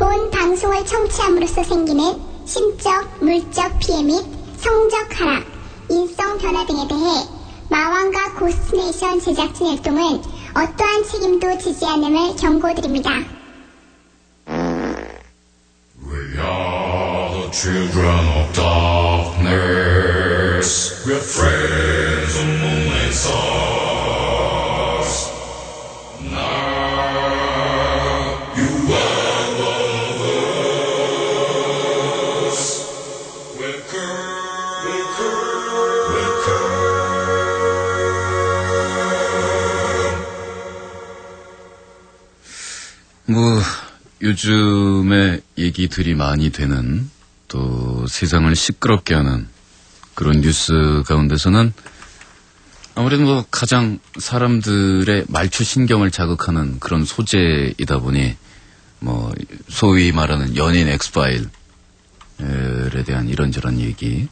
본 방송을 청취함으로써 생기는 심적, 물적 피해 및 성적 하락, 인성 변화 등에 대해 마왕과 고스트네이션 제작진 활동은 어떠한 책임도 지지 않음을 경고드립니다. We are the children of darkness. We are friends of moon and stars. Now you are one of us. Welcome, welcome, welcome. 요즘에 얘기들이 많이 되는 또 세상을 시끄럽게 하는 그런 뉴스 가운데서는 아무래도 가장 사람들의 말초 신경을 자극하는 그런 소재이다 보니 소위 말하는 연인 엑스파일에 대한 이런저런 얘기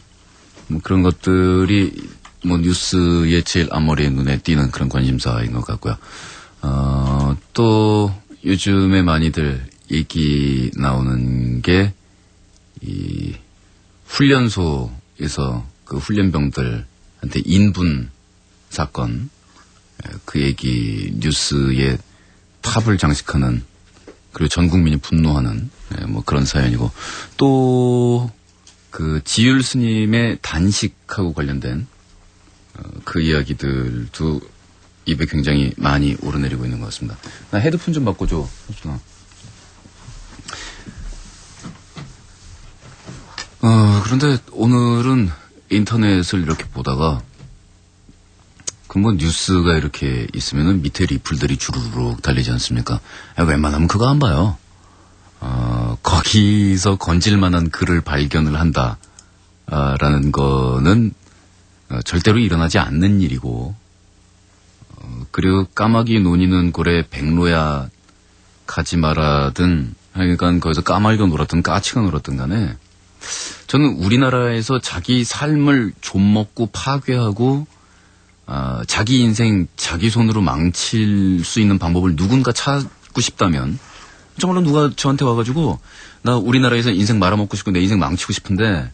그런 것들이 뉴스의 제일 앞머리에 눈에 띄는 그런 관심사인 것 같고요. 또 요즘에 많이들 얘기 나오는 게 이 훈련소에서 그 훈련병들한테 인분 사건 그 얘기 뉴스에 탑을 장식하는 그리고 전 국민이 분노하는 그런 사연이고 또 그 지율 스님의 단식하고 관련된 그 이야기들도 입에 굉장히 많이 오르내리고 있는 것 같습니다. 나 헤드폰 좀 바꿔줘. 혜준아. 그런데 오늘은 인터넷을 이렇게 보다가 뉴스가 이렇게 있으면은 밑에 리플들이 주르륵 달리지 않습니까? 웬만하면 그거 안 봐요. 거기서 건질 만한 글을 발견을 한다. 라는 거는 절대로 일어나지 않는 일이고 그리고 까마귀 논이는 고래 백로야 가지 마라든 하여간 거기서 까마귀가 놀았든 까치가 놀았든 간에 저는 우리나라에서 자기 삶을 좀먹고 파괴하고 자기 인생 자기 손으로 망칠 수 있는 방법을 누군가 찾고 싶다면 정말로 누가 저한테 와가지고 나 우리나라에서 인생 말아먹고 싶고 내 인생 망치고 싶은데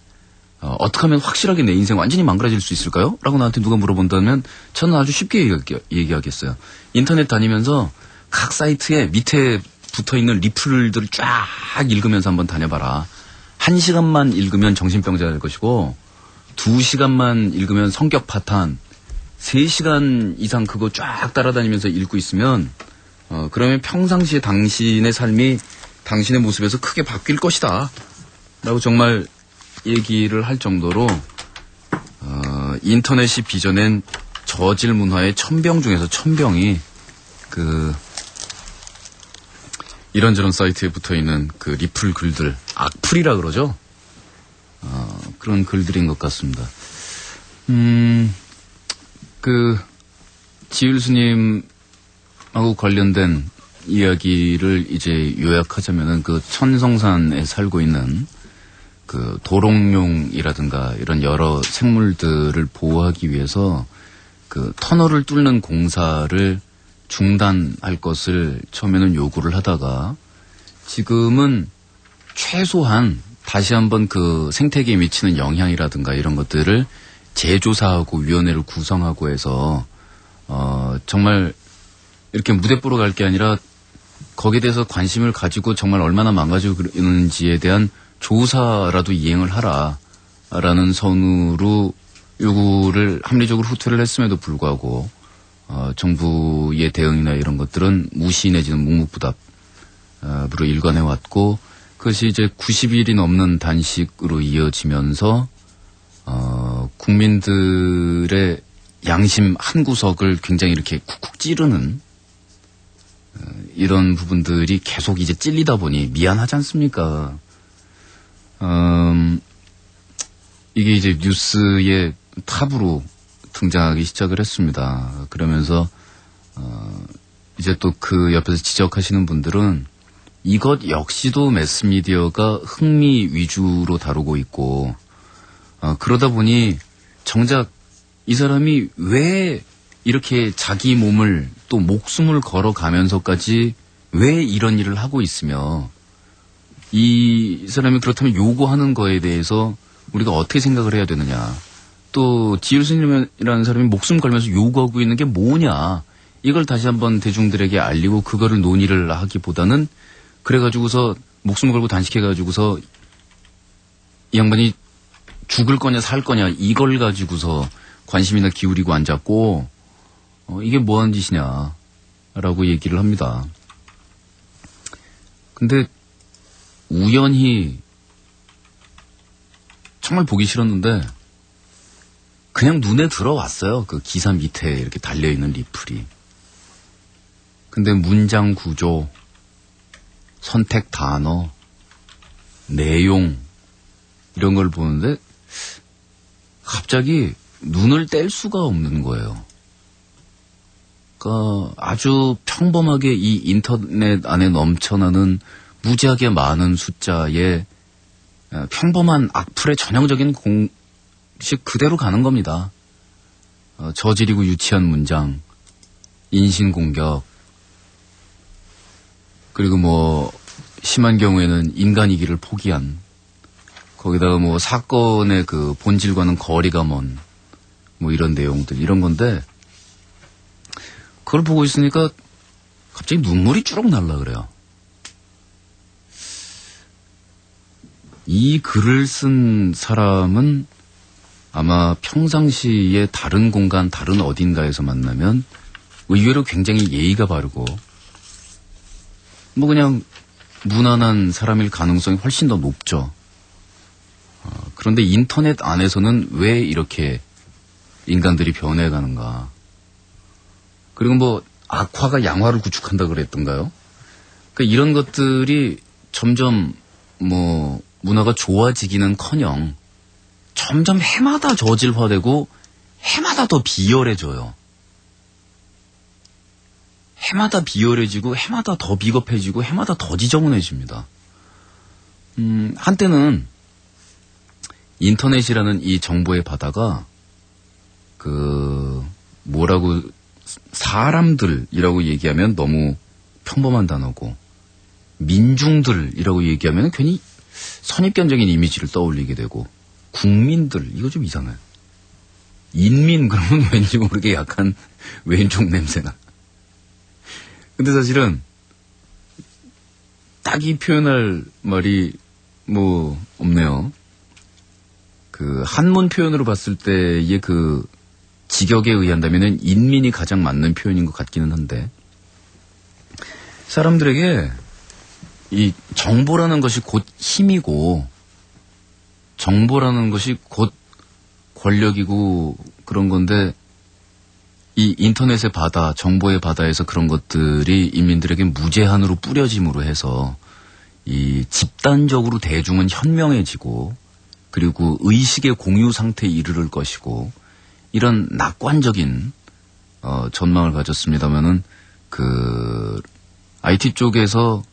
어떻게 하면 확실하게 내 인생 완전히 망가질 수 있을까요? 라고 나한테 누가 물어본다면 저는 아주 쉽게 얘기하겠어요. 인터넷 다니면서 각 사이트에 밑에 붙어있는 리플들을 쫙 읽으면서 한번 다녀봐라. 1시간만 읽으면 정신병자 될 것이고 2시간만 읽으면 성격 파탄 3시간 이상 그거 쫙 따라다니면서 읽고 있으면 그러면 평상시에 당신의 삶이 당신의 모습에서 크게 바뀔 것이다 라고 정말 얘기를 할 정도로 인터넷이 빚어낸 저질 문화의 1000병 중에서 1000병이 이런저런 사이트에 붙어있는 그 리플 글들 악플이라 그러죠. 그런 글들인 것 같습니다. 지율 스님하고 관련된 이야기를 이제 요약하자면은 그 천성산에 살고 있는 그 도롱뇽이라든가 이런 여러 생물들을 보호하기 위해서 그 터널을 뚫는 공사를 중단할 것을 처음에는 요구를 하다가 지금은 최소한 다시 한번 그 생태계에 미치는 영향이라든가 이런 것들을 재조사하고 위원회를 구성하고 해서 정말 이렇게 무대뽀로 갈 게 아니라 거기에 대해서 관심을 가지고 정말 얼마나 망가지고 있는지에 대한 조사라도 이행을 하라라는 선으로 요구를 합리적으로 후퇴를 했음에도 불구하고 정부의 대응이나 이런 것들은 무시 내지는 묵묵부답으로 일관해왔고 그것이 이제 90일이 넘는 단식으로 이어지면서 국민들의 양심 한 구석을 굉장히 이렇게 쿡쿡 찌르는 이런 부분들이 계속 이제 찔리다 보니 미안하지 않습니까? 이게 이제 뉴스의 탑으로 등장하기 시작을 했습니다. 그러면서 이제 또 그 옆에서 지적하시는 분들은 이것 역시도 매스미디어가 흥미 위주로 다루고 있고 그러다 보니 정작 이 사람이 왜 이렇게 자기 몸을 또 목숨을 걸어가면서까지 왜 이런 일을 하고 있으며 이 사람이 그렇다면 요구하는 거에 대해서 우리가 어떻게 생각을 해야 되느냐. 또 지율 스님이라는 사람이 목숨 걸면서 요구하고 있는 게 뭐냐. 이걸 다시 한번 대중들에게 알리고 그거를 논의를 하기보다는 그래가지고서 목숨 걸고 단식해가지고서 이 양반이 죽을 거냐 살 거냐 이걸 가지고서 관심이나 기울이고 앉았고 이게 뭐하는 짓이냐라고 얘기를 합니다. 근데 우연히 정말 보기 싫었는데 그냥 눈에 들어왔어요. 그 기사 밑에 이렇게 달려있는 리플이. 근데 문장 구조, 선택 단어, 내용 이런 걸 보는데 갑자기 눈을 뗄 수가 없는 거예요. 그러니까 아주 평범하게 이 인터넷 안에 넘쳐나는 무지하게 많은 숫자의 평범한 악플의 전형적인 공식 그대로 가는 겁니다. 저지르고 유치한 문장, 인신공격, 그리고 뭐 심한 경우에는 인간이기를 포기한, 거기다가 뭐 사건의 그 본질과는 거리가 먼 뭐 이런 내용들, 이런 건데 그걸 보고 있으니까 갑자기 눈물이 쭉 날라 그래요. 이 글을 쓴 사람은 아마 평상시에 다른 공간, 다른 어딘가에서 만나면 의외로 굉장히 예의가 바르고 뭐 그냥 무난한 사람일 가능성이 훨씬 더 높죠. 그런데 인터넷 안에서는 왜 이렇게 인간들이 변해가는가. 그리고 뭐 악화가 양화를 구축한다 그랬던가요? 그러니까 이런 것들이 점점 뭐 문화가 좋아지기는커녕 점점 해마다 저질화되고 해마다 더 비열해져요. 해마다 비열해지고 해마다 더 비겁해지고 해마다 더 지저분해집니다. 한때는 인터넷이라는 이 정보의 바다가 뭐라고 사람들이라고 얘기하면 너무 평범한 단어고 민중들이라고 얘기하면 괜히 선입견적인 이미지를 떠올리게 되고 국민들 이거 좀 이상해. 인민 그러면 왠지 모르게 약간 왼쪽 냄새나. 근데 사실은 딱히 표현할 말이 뭐 없네요. 그 한문 표현으로 봤을 때의 그 직역에 의한다면은 인민이 가장 맞는 표현인 것 같기는 한데 사람들에게 이 정보라는 것이 곧 힘이고 정보라는 것이 곧 권력이고 그런 건데 이 인터넷의 바다, 정보의 바다에서 그런 것들이 인민들에게 무제한으로 뿌려짐으로 해서 이 집단적으로 대중은 현명해지고 그리고 의식의 공유 상태에 이르를 것이고 이런 낙관적인 전망을 가졌습니다마는 그 IT 쪽에서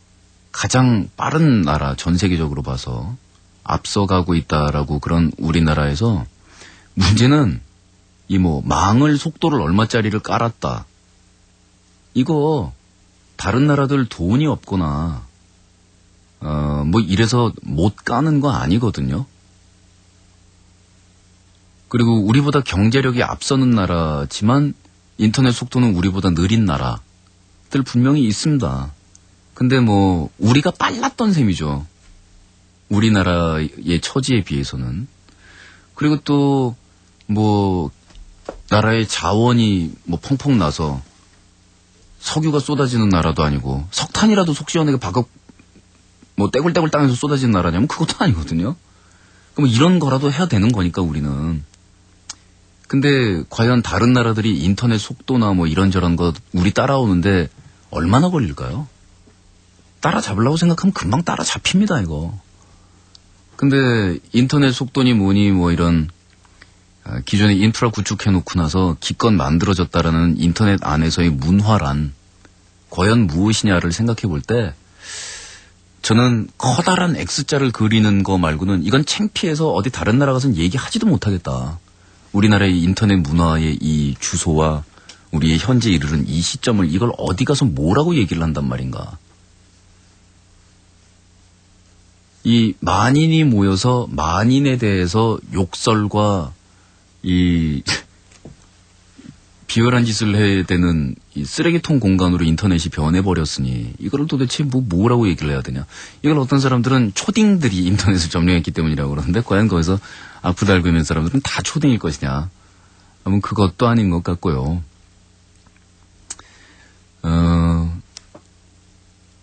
가장 빠른 나라 전 세계적으로 봐서 앞서가고 있다라고 그런 우리나라에서 문제는 이 뭐 망을 속도를 얼마짜리를 깔았다. 이거 다른 나라들 돈이 없거나 뭐 이래서 못 까는 거 아니거든요. 그리고 우리보다 경제력이 앞서는 나라지만 인터넷 속도는 우리보다 느린 나라들 분명히 있습니다. 근데 뭐 우리가 빨랐던 셈이죠. 우리나라의 처지에 비해서는. 그리고 또 뭐 나라의 자원이 뭐 펑펑 나서 석유가 쏟아지는 나라도 아니고 석탄이라도 속 시원하게 바각 뭐 떼굴떼굴 땅에서 쏟아지는 나라냐면 그것도 아니거든요. 그럼 이런 거라도 해야 되는 거니까 우리는. 근데 과연 다른 나라들이 인터넷 속도나 뭐 이런저런 거 우리 따라오는데 얼마나 걸릴까요? 따라잡으려고 생각하면 금방 따라잡힙니다, 이거. 근데 인터넷 속도니 뭐니 뭐 이런 기존에 인프라 구축해놓고 나서 기껏 만들어졌다라는 인터넷 안에서의 문화란 과연 무엇이냐를 생각해 볼 때 저는 커다란 X자를 그리는 거 말고는 이건 창피해서 어디 다른 나라 가서는 얘기하지도 못하겠다. 우리나라의 인터넷 문화의 이 주소와 우리의 현재 이르는 이 시점을 이걸 어디 가서 뭐라고 얘기를 한단 말인가. 이 만인이 모여서 만인에 대해서 욕설과 이 비열한 짓을 해야 되는 이 쓰레기통 공간으로 인터넷이 변해버렸으니 이거를 도대체 뭐라고 얘기를 해야 되냐. 이걸 어떤 사람들은 초딩들이 인터넷을 점령했기 때문이라고 그러는데 과연 거기서 악플 달고 있는 사람들은 다 초딩일 것이냐. 아무튼 그것도 아닌 것 같고요.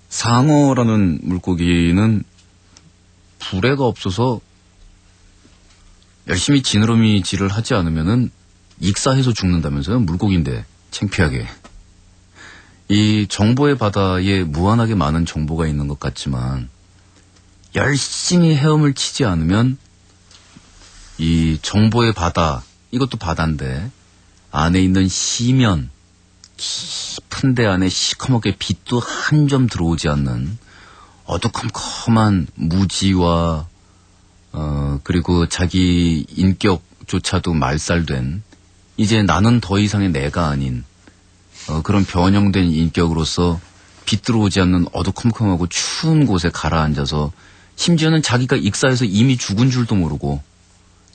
상어라는 물고기는 불에가 없어서 열심히 지느러미질을 하지 않으면은 익사해서 죽는다면서요? 물고기인데 창피하게. 이 정보의 바다에 무한하게 많은 정보가 있는 것 같지만 열심히 헤엄을 치지 않으면 이 정보의 바다, 이것도 바다인데 안에 있는 시면, 깊은 데 안에 시커멓게 빛도 한 점 들어오지 않는 어두컴컴한 무지와 그리고 자기 인격조차도 말살된 이제 나는 더 이상의 내가 아닌 그런 변형된 인격으로서 빛 들어오지 않는 어두컴컴하고 추운 곳에 가라앉아서 심지어는 자기가 익사해서 이미 죽은 줄도 모르고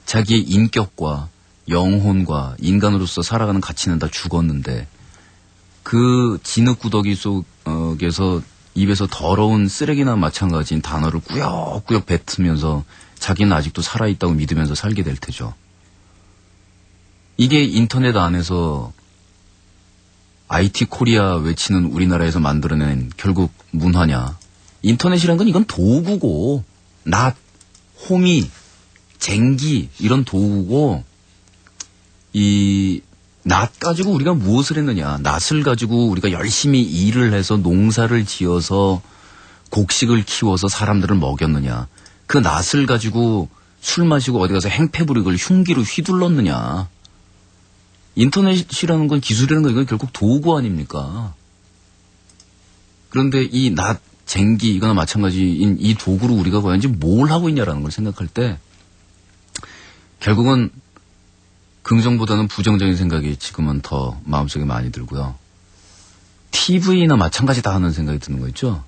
자기의 인격과 영혼과 인간으로서 살아가는 가치는 다 죽었는데 그 진흙구더기 속에서 입에서 더러운 쓰레기나 마찬가지인 단어를 꾸역꾸역 뱉으면서 자기는 아직도 살아있다고 믿으면서 살게 될 테죠. 이게 인터넷 안에서 IT 코리아 외치는 우리나라에서 만들어낸 결국 문화냐. 인터넷이란 건 이건 도구고 낫, 호미, 쟁기 이런 도구고 이 낫 가지고 우리가 무엇을 했느냐. 낫을 가지고 우리가 열심히 일을 해서 농사를 지어서 곡식을 키워서 사람들을 먹였느냐. 그 낫을 가지고 술 마시고 어디 가서 행패 부리고 흉기로 휘둘렀느냐. 인터넷이라는 건 기술이라는 건 이건 결국 도구 아닙니까? 그런데 이 낫, 쟁기 이거나 마찬가지인 이 도구로 우리가 과연 뭘 하고 있냐라는 걸 생각할 때 결국은 긍정보다는 부정적인 생각이 지금은 더 마음속에 많이 들고요. TV나 마찬가지다 하는 생각이 드는 거 있죠?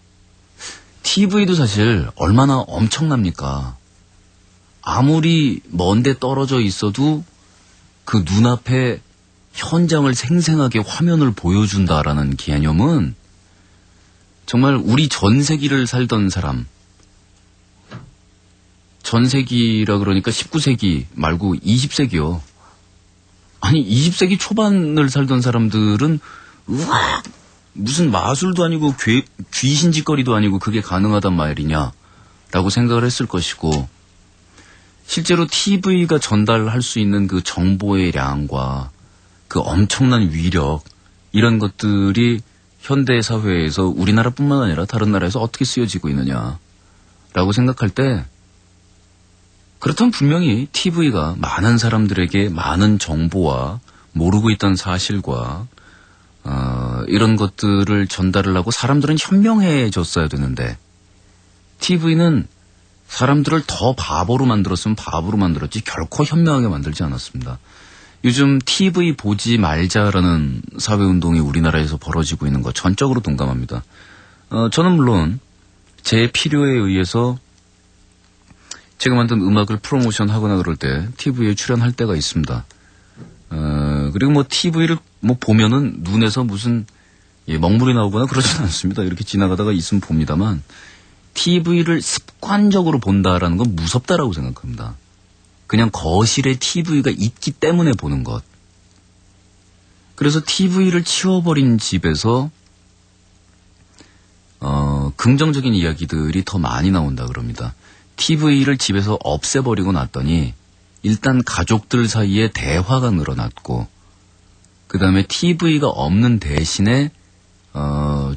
TV도 사실 얼마나 엄청납니까? 아무리 먼데 떨어져 있어도 그 눈앞에 현장을 생생하게 화면을 보여준다라는 개념은 정말 우리 전세기를 살던 사람, 전세기라 그러니까 19세기 말고 20세기요. 아니 20세기 초반을 살던 사람들은 우와 무슨 마술도 아니고 귀신짓거리도 아니고 그게 가능하단 말이냐라고 생각을 했을 것이고 실제로 TV가 전달할 수 있는 그 정보의 양과 그 엄청난 위력 이런 것들이 현대 사회에서 우리나라뿐만 아니라 다른 나라에서 어떻게 쓰여지고 있느냐라고 생각할 때 그렇다면 분명히 TV가 많은 사람들에게 많은 정보와 모르고 있던 사실과 이런 것들을 전달을 하고 사람들은 현명해졌어야 되는데 TV는 사람들을 더 바보로 만들었으면 바보로 만들었지 결코 현명하게 만들지 않았습니다. 요즘 TV 보지 말자라는 사회운동이 우리나라에서 벌어지고 있는 것 전적으로 동감합니다. 저는 물론 제 필요에 의해서 제가 만든 음악을 프로모션 하거나 그럴 때 TV에 출연할 때가 있습니다. 그리고 TV를 보면은 눈에서 무슨 먹물이 나오거나 그러지는 않습니다. 이렇게 지나가다가 있으면 봅니다만 TV를 습관적으로 본다라는 건 무섭다라고 생각합니다. 그냥 거실에 TV가 있기 때문에 보는 것. 그래서 TV를 치워버린 집에서 긍정적인 이야기들이 더 많이 나온다 그럽니다. TV를 집에서 없애버리고 났더니 일단 가족들 사이에 대화가 늘어났고 그 다음에 TV가 없는 대신에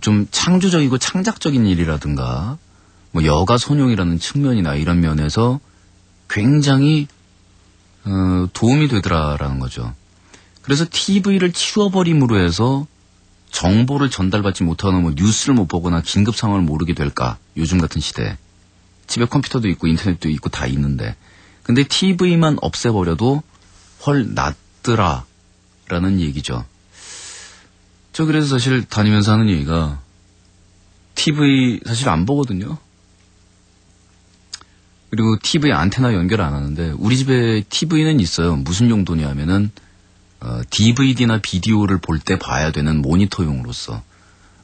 좀 창조적이고 창작적인 일이라든가 여가선용이라는 측면이나 이런 면에서 굉장히 도움이 되더라라는 거죠. 그래서 TV를 치워버림으로 해서 정보를 전달받지 못하거나 뉴스를 못 보거나 긴급 상황을 모르게 될까? 요즘 같은 시대에. 집에 컴퓨터도 있고 인터넷도 있고 다 있는데 근데 TV만 없애버려도 헐 낫더라 라는 얘기죠. 저 그래서 사실 다니면서 하는 얘기가 TV 사실 안 보거든요. 그리고 TV 안테나 연결 안 하는데 우리 집에 TV는 있어요. 무슨 용도냐면은 DVD나 비디오를 볼 때 봐야 되는 모니터용으로서.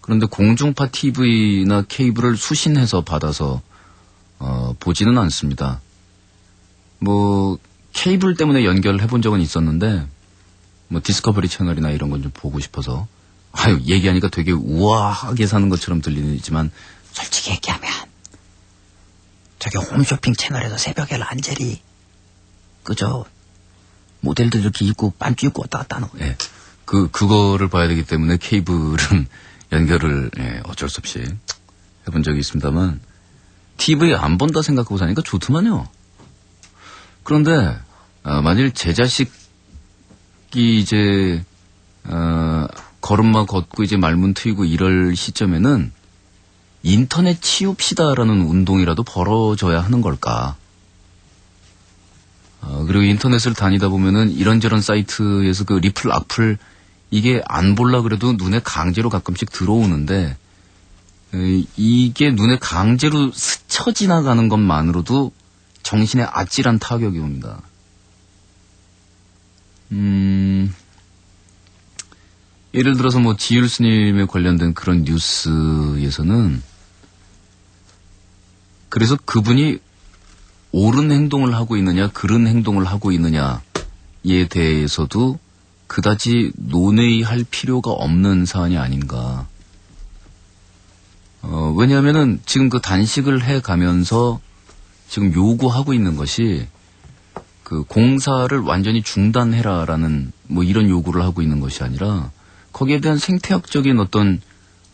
그런데 공중파 TV나 케이블을 수신해서 받아서 보지는 않습니다. 뭐 케이블 때문에 연결을 해본 적은 있었는데 뭐 디스커버리 채널이나 이런 건 좀 보고 싶어서. 아유, 얘기하니까 되게 우아하게 사는 것처럼 들리지만 솔직히 얘기하면 저기 홈쇼핑 채널에서 새벽에 란제리 그저 모델들 이렇게 입고 반주 입고 왔다 갔다 하는 거. 예, 그거를 봐야 되기 때문에 케이블은 연결을 어쩔 수 없이 해본 적이 있습니다만 TV 안 본다 생각하고 사니까 좋더만요. 그런데 만일 제 자식이 이제 걸음마 걷고 이제 말문 트이고 이럴 시점에는 인터넷 치웁시다라는 운동이라도 벌어져야 하는 걸까? 그리고 인터넷을 다니다 보면은 이런저런 사이트에서 그 리플, 악플 이게 안 볼라 그래도 눈에 강제로 가끔씩 들어오는데 이게 눈에 강제로 스쳐 지나가는 것만으로도 정신에 아찔한 타격이 옵니다. 예를 들어서 뭐 지율 스님에 관련된 그런 뉴스에서는 그래서 그분이 옳은 행동을 하고 있느냐, 그른 행동을 하고 있느냐에 대해서도 그다지 논의할 필요가 없는 사안이 아닌가. 왜냐하면은 지금 그 단식을 해 가면서 지금 요구하고 있는 것이 그 공사를 완전히 중단해라라는 뭐 이런 요구를 하고 있는 것이 아니라 거기에 대한 생태학적인 어떤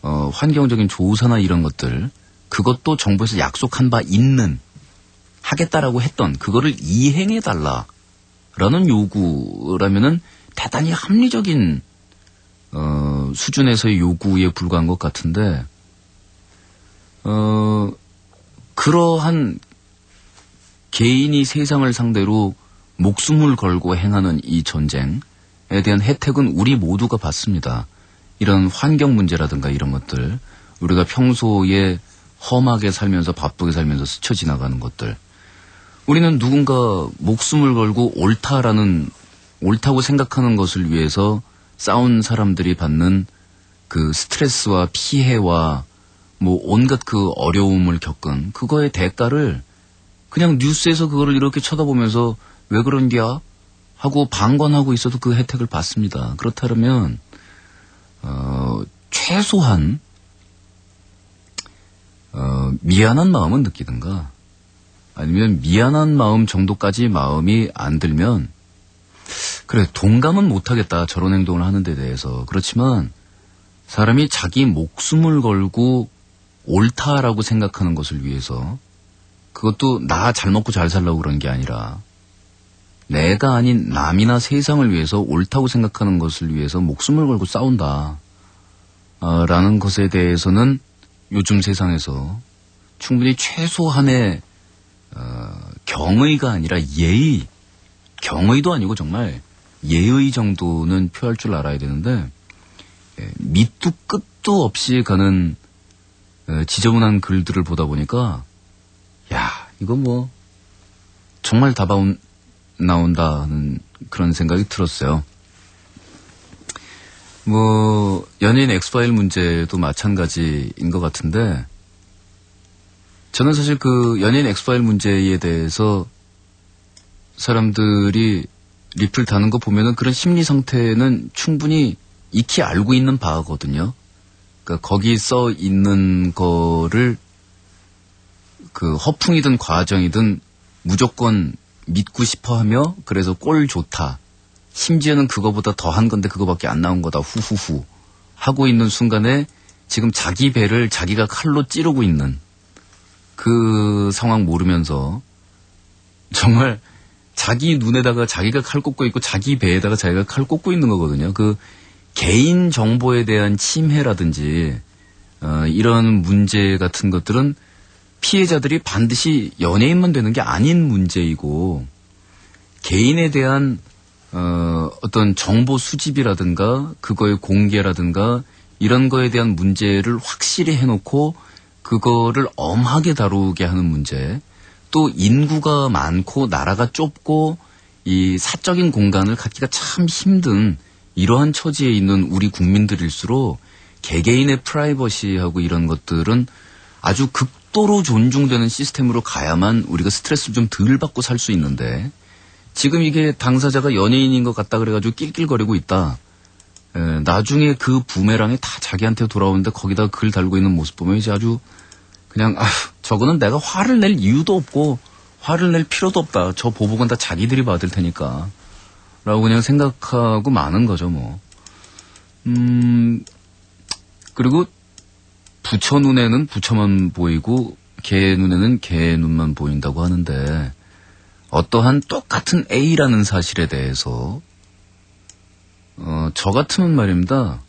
환경적인 조사나 이런 것들 그것도 정부에서 약속한 바 있는 하겠다라고 했던 그거를 이행해달라라는 요구라면은 대단히 합리적인 수준에서의 요구에 불과한 것 같은데 그러한 개인이 세상을 상대로 목숨을 걸고 행하는 이 전쟁에 대한 혜택은 우리 모두가 받습니다. 이런 환경 문제라든가 이런 것들 우리가 평소에 험하게 살면서 바쁘게 살면서 스쳐 지나가는 것들 우리는 누군가 목숨을 걸고 옳다고 생각하는 것을 위해서 싸운 사람들이 받는 그 스트레스와 피해와 뭐 온갖 그 어려움을 겪은 그거의 대가를 그냥 뉴스에서 그거를 이렇게 쳐다보면서 왜 그런디야? 하고 방관하고 있어도 그 혜택을 받습니다. 그렇다면 최소한 미안한 마음은 느끼든가 아니면 미안한 마음 정도까지 마음이 안 들면 그래 동감은 못하겠다 저런 행동을 하는 데 대해서. 그렇지만 사람이 자기 목숨을 걸고 옳다라고 생각하는 것을 위해서 그것도 나 잘 먹고 잘 살려고 그런 게 아니라 내가 아닌 남이나 세상을 위해서 옳다고 생각하는 것을 위해서 목숨을 걸고 싸운다 라는 것에 대해서는 요즘 세상에서 충분히 최소한의 경의가 아니라 예의, 경의도 아니고 정말 예의 정도는 표할 줄 알아야 되는데 밑도 끝도 없이 가는 지저분한 글들을 보다 보니까 야 이거 뭐 정말 나온다는 그런 생각이 들었어요. 뭐 연예인 엑스파일 문제도 마찬가지인 것 같은데 저는 사실 그 연예인 엑스파일 문제에 대해서 사람들이 리플 다는 거 보면은 그런 심리 상태는 충분히 익히 알고 있는 바거든요. 그러니까 거기 써 있는 거를 그 허풍이든 과정이든 무조건 믿고 싶어 하며 그래서 꼴 좋다. 심지어는 그거보다 더한 건데 그거밖에 안 나온 거다. 후후후 하고 있는 순간에 지금 자기 배를 자기가 칼로 찌르고 있는 그 상황 모르면서 정말 자기 눈에다가 자기가 칼 꽂고 있고 자기 배에다가 자기가 칼 꽂고 있는 거거든요. 그 개인 정보에 대한 침해라든지 이런 문제 같은 것들은 피해자들이 반드시 연예인만 되는 게 아닌 문제이고 개인에 대한 어떤 정보 수집이라든가 그거의 공개라든가 이런 거에 대한 문제를 확실히 해놓고 그거를 엄하게 다루게 하는 문제 또 인구가 많고 나라가 좁고 이 사적인 공간을 갖기가 참 힘든 이러한 처지에 있는 우리 국민들일수록 개개인의 프라이버시하고 이런 것들은 아주 극도로 존중되는 시스템으로 가야만 우리가 스트레스를 좀 덜 받고 살 수 있는데 지금 이게 당사자가 연예인인 것 같다 그래가지고 낄낄거리고 있다. 나중에 그 부메랑이 다 자기한테 돌아오는데 거기다 글 달고 있는 모습 보면 이제 아주 그냥 저거는 내가 화를 낼 이유도 없고 화를 낼 필요도 없다. 저 보복은 다 자기들이 받을 테니까 라고 그냥 생각하고 마는 거죠 뭐. 그리고 부처 눈에는 부처만 보이고 개 눈에는 개 눈만 보인다고 하는데 어떠한 똑같은 A라는 사실에 대해서 저 같으면 말입니다.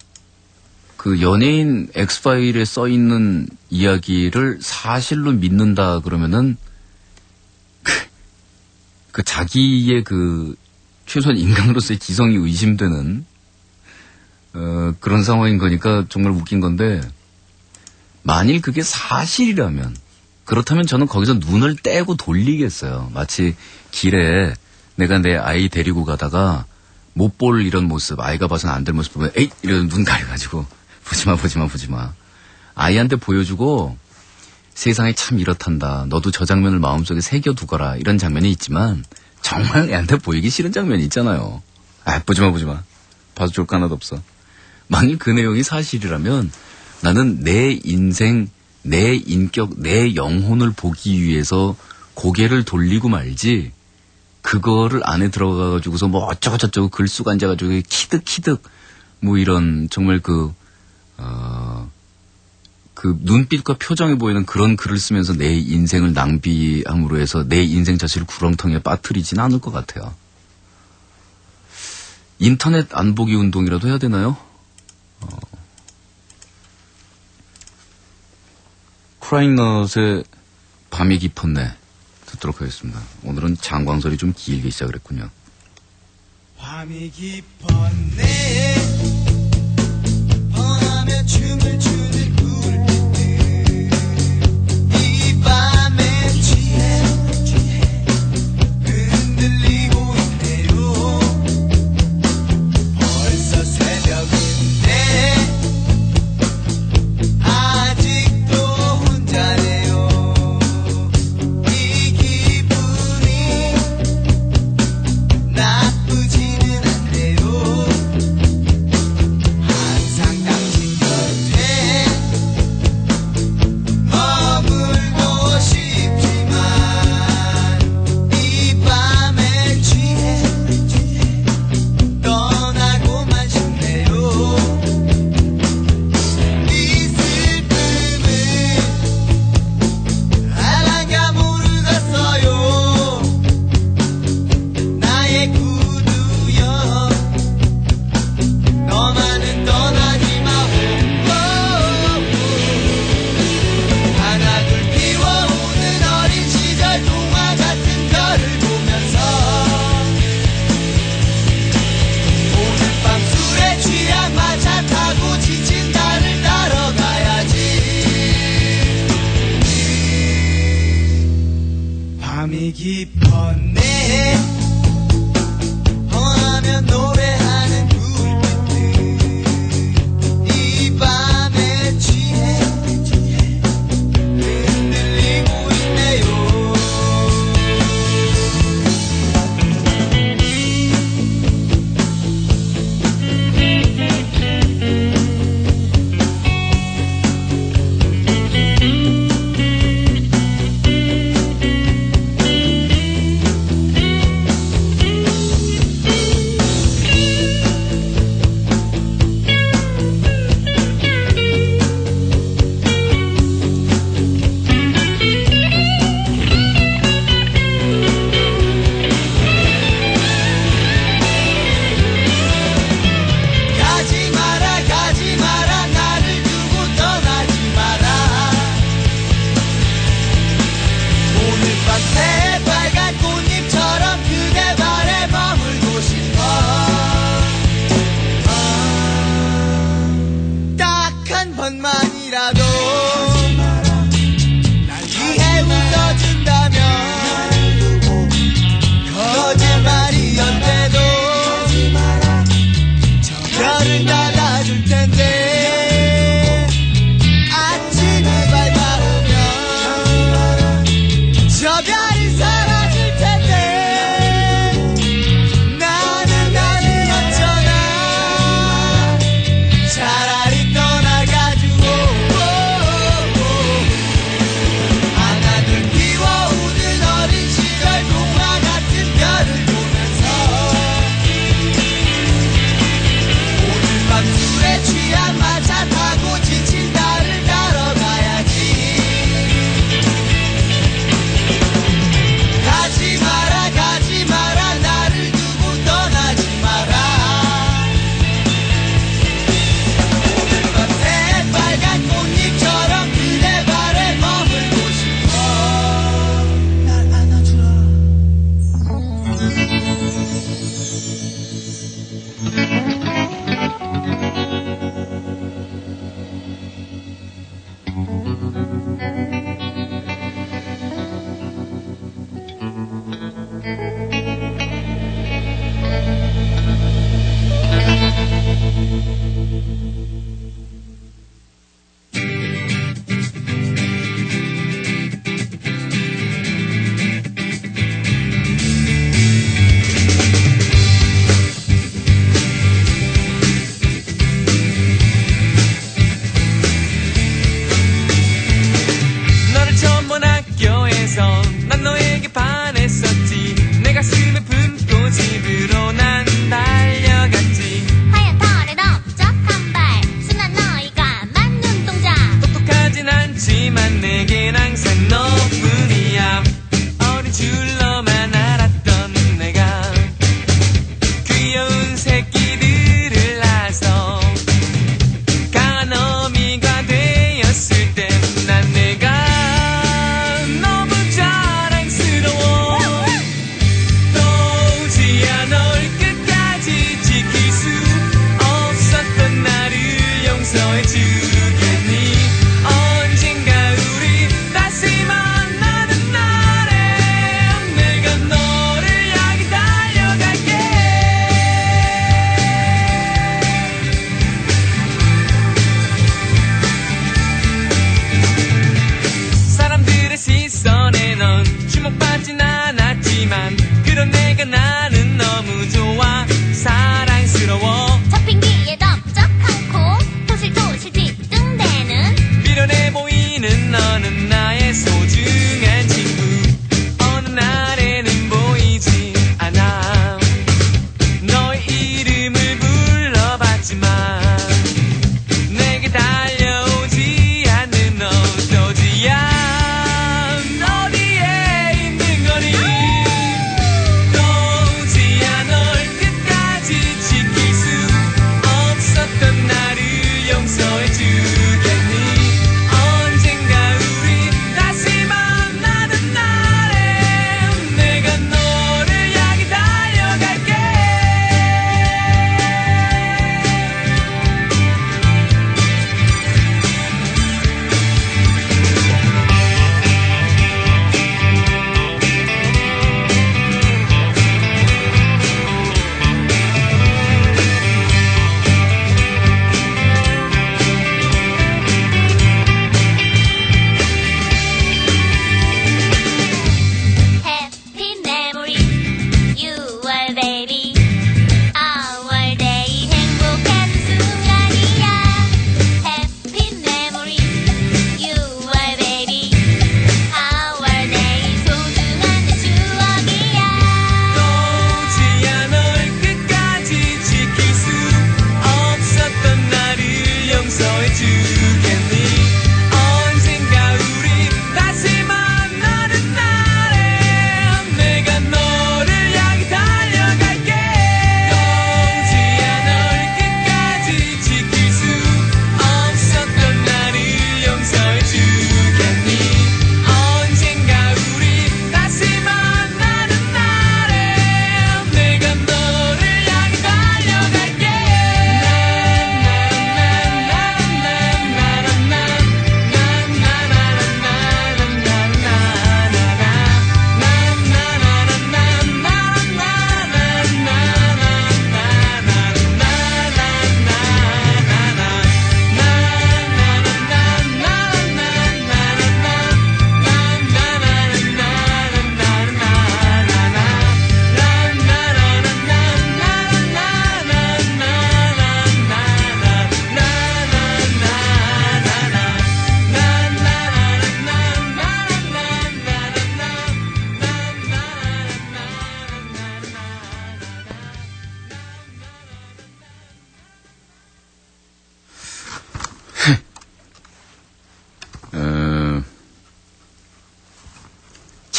그 연예인 엑스파일에 써 있는 이야기를 사실로 믿는다 그러면은 그 자기의 그 최소한 인간으로서의 지성이 의심되는 그런 상황인 거니까 정말 웃긴 건데 만일 그게 사실이라면 그렇다면 저는 거기서 눈을 떼고 돌리겠어요. 마치 길에 내가 내 아이 데리고 가다가 못 볼 이런 모습, 아이가 봐서는 안 될 모습 보면 에잇! 이런 눈 가려가지고 보지마. 아이한테 보여주고 세상이 참 이렇단다. 너도 저 장면을 마음속에 새겨두거라. 이런 장면이 있지만 정말 애한테 보이기 싫은 장면이 있잖아요. 보지마. 봐도 좋을 거 하나도 없어. 만일 그 내용이 사실이라면 나는 내 인생, 내 인격, 내 영혼을 보기 위해서 고개를 돌리고 말지 그거를 안에 들어가가지고서 뭐 어쩌고저쩌고 글 쓰고 앉아가지고 키득키득 뭐 이런 정말 그 눈빛과 표정에 보이는 그런 글을 쓰면서 내 인생을 낭비함으로 해서 내 인생 자체를 구렁텅이에 빠뜨리진 않을 것 같아요. 인터넷 안 보기 운동이라도 해야 되나요? 크라잉넛의 밤이 깊었네 듣도록 하겠습니다. 오늘은 장광설이 좀 길게 시작을 했군요. 밤이 깊었네 뻔하며 춤을 추는 불빛들 이 밤에 취해 흔들리고 있네요 벌써 새벽인데 아직도 혼자네요 이 기분이 나쁘지는 않네요 항상 당신 곁에 머물고 싶지만 이 밤에 취해 떠나고만 싶네요 이 슬픔은 알아가 모르겠어요 나의 구두여 너만은 떠나지 마오 하나둘 피워오는 어린 시절 동화 같은 별을 보면서 오늘 밤 술에 취한 마차 타고 지친 나를 따라가야지 밤이 깊었네 뻔하면 노래하는 불빛들 이 밤에 취해 흔들리고 있네요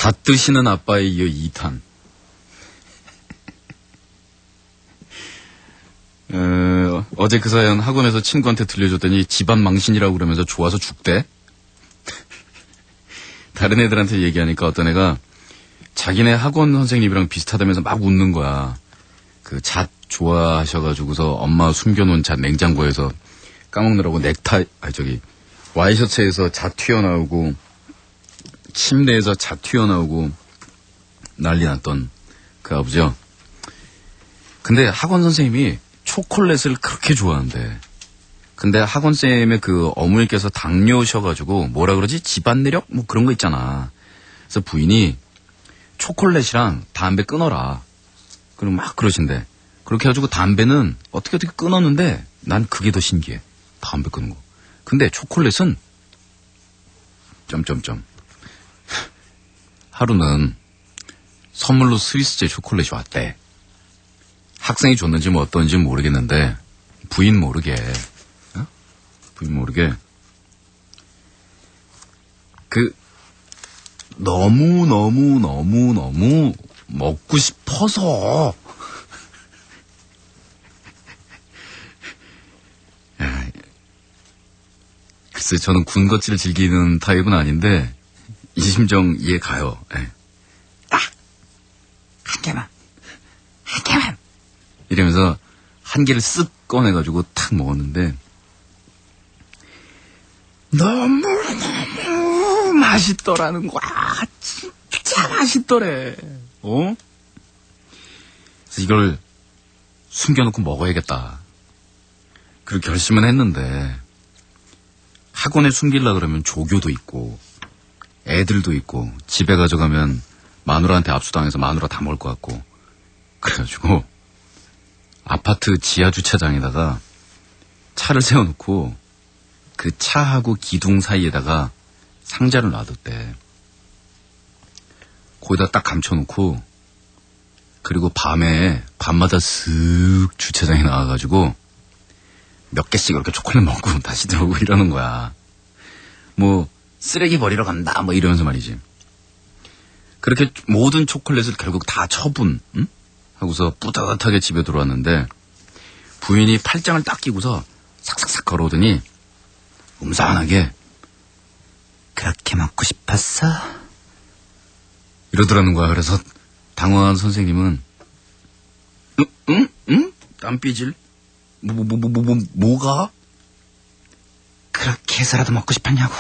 잣드시는 아빠에 이어 2탄. 어제 그 사연 학원에서 친구한테 들려줬더니 집안 망신이라고 그러면서 좋아서 죽대. 다른 애들한테 얘기하니까 어떤 애가 자기네 학원 선생님이랑 비슷하다면서 막 웃는 거야. 그 잣 좋아하셔가지고서 엄마 숨겨놓은 잣 냉장고에서 까먹느라고 와이셔츠에서 잣 튀어나오고 침대에서 잣 튀어나오고 난리 났던 그 아버지요. 근데 학원 선생님이 초콜릿을 그렇게 좋아한대. 근데 학원쌤의 그 어머니께서 당뇨셔가지고 뭐라 그러지? 집안 내력? 뭐 그런 거 있잖아. 그래서 부인이 초콜릿이랑 담배 끊어라. 그럼 막 그러신대. 그렇게 해가지고 담배는 어떻게 끊었는데 난 그게 더 신기해. 담배 끊는 거. 근데 초콜릿은 하루는 선물로 스위스제 초콜릿이 왔대. 학생이 줬는지 뭐 어떤지 모르겠는데 부인 모르게 그 너무 먹고 싶어서 글쎄 저는 군것질을 즐기는 타입은 아닌데 이 심정 이해 가요. 딱 한 개만 이러면서 한 개를 쓱 꺼내가지고 탁 먹었는데 너무 맛있더라는 거야. 진짜 맛있더래. 그래서 이걸 숨겨놓고 먹어야겠다. 그리고 결심은 했는데 학원에 숨기려고 그러면 조교도 있고 애들도 있고 집에 가져가면 마누라한테 압수당해서 마누라 다 먹을 것 같고 그래가지고 아파트 지하 주차장에다가 차를 세워놓고 그 차하고 기둥 사이에다가 상자를 놔뒀대. 거기다 딱 감춰놓고 그리고 밤마다 슥 주차장에 나와가지고 몇 개씩 이렇게 초콜릿 먹고 다시 들어오고 이러는 거야. 뭐 쓰레기 버리러 간다 뭐 이러면서 말이지. 그렇게 모든 초콜릿을 결국 다 처분 하고서 뿌듯하게 집에 들어왔는데 부인이 팔짱을 딱 끼고서 삭삭삭 걸어오더니 음산하게 그렇게 먹고 싶었어? 이러더라는 거야. 그래서 당황한 선생님은 응? 땀삐질? 뭐가? 그렇게 해서라도 먹고 싶었냐고.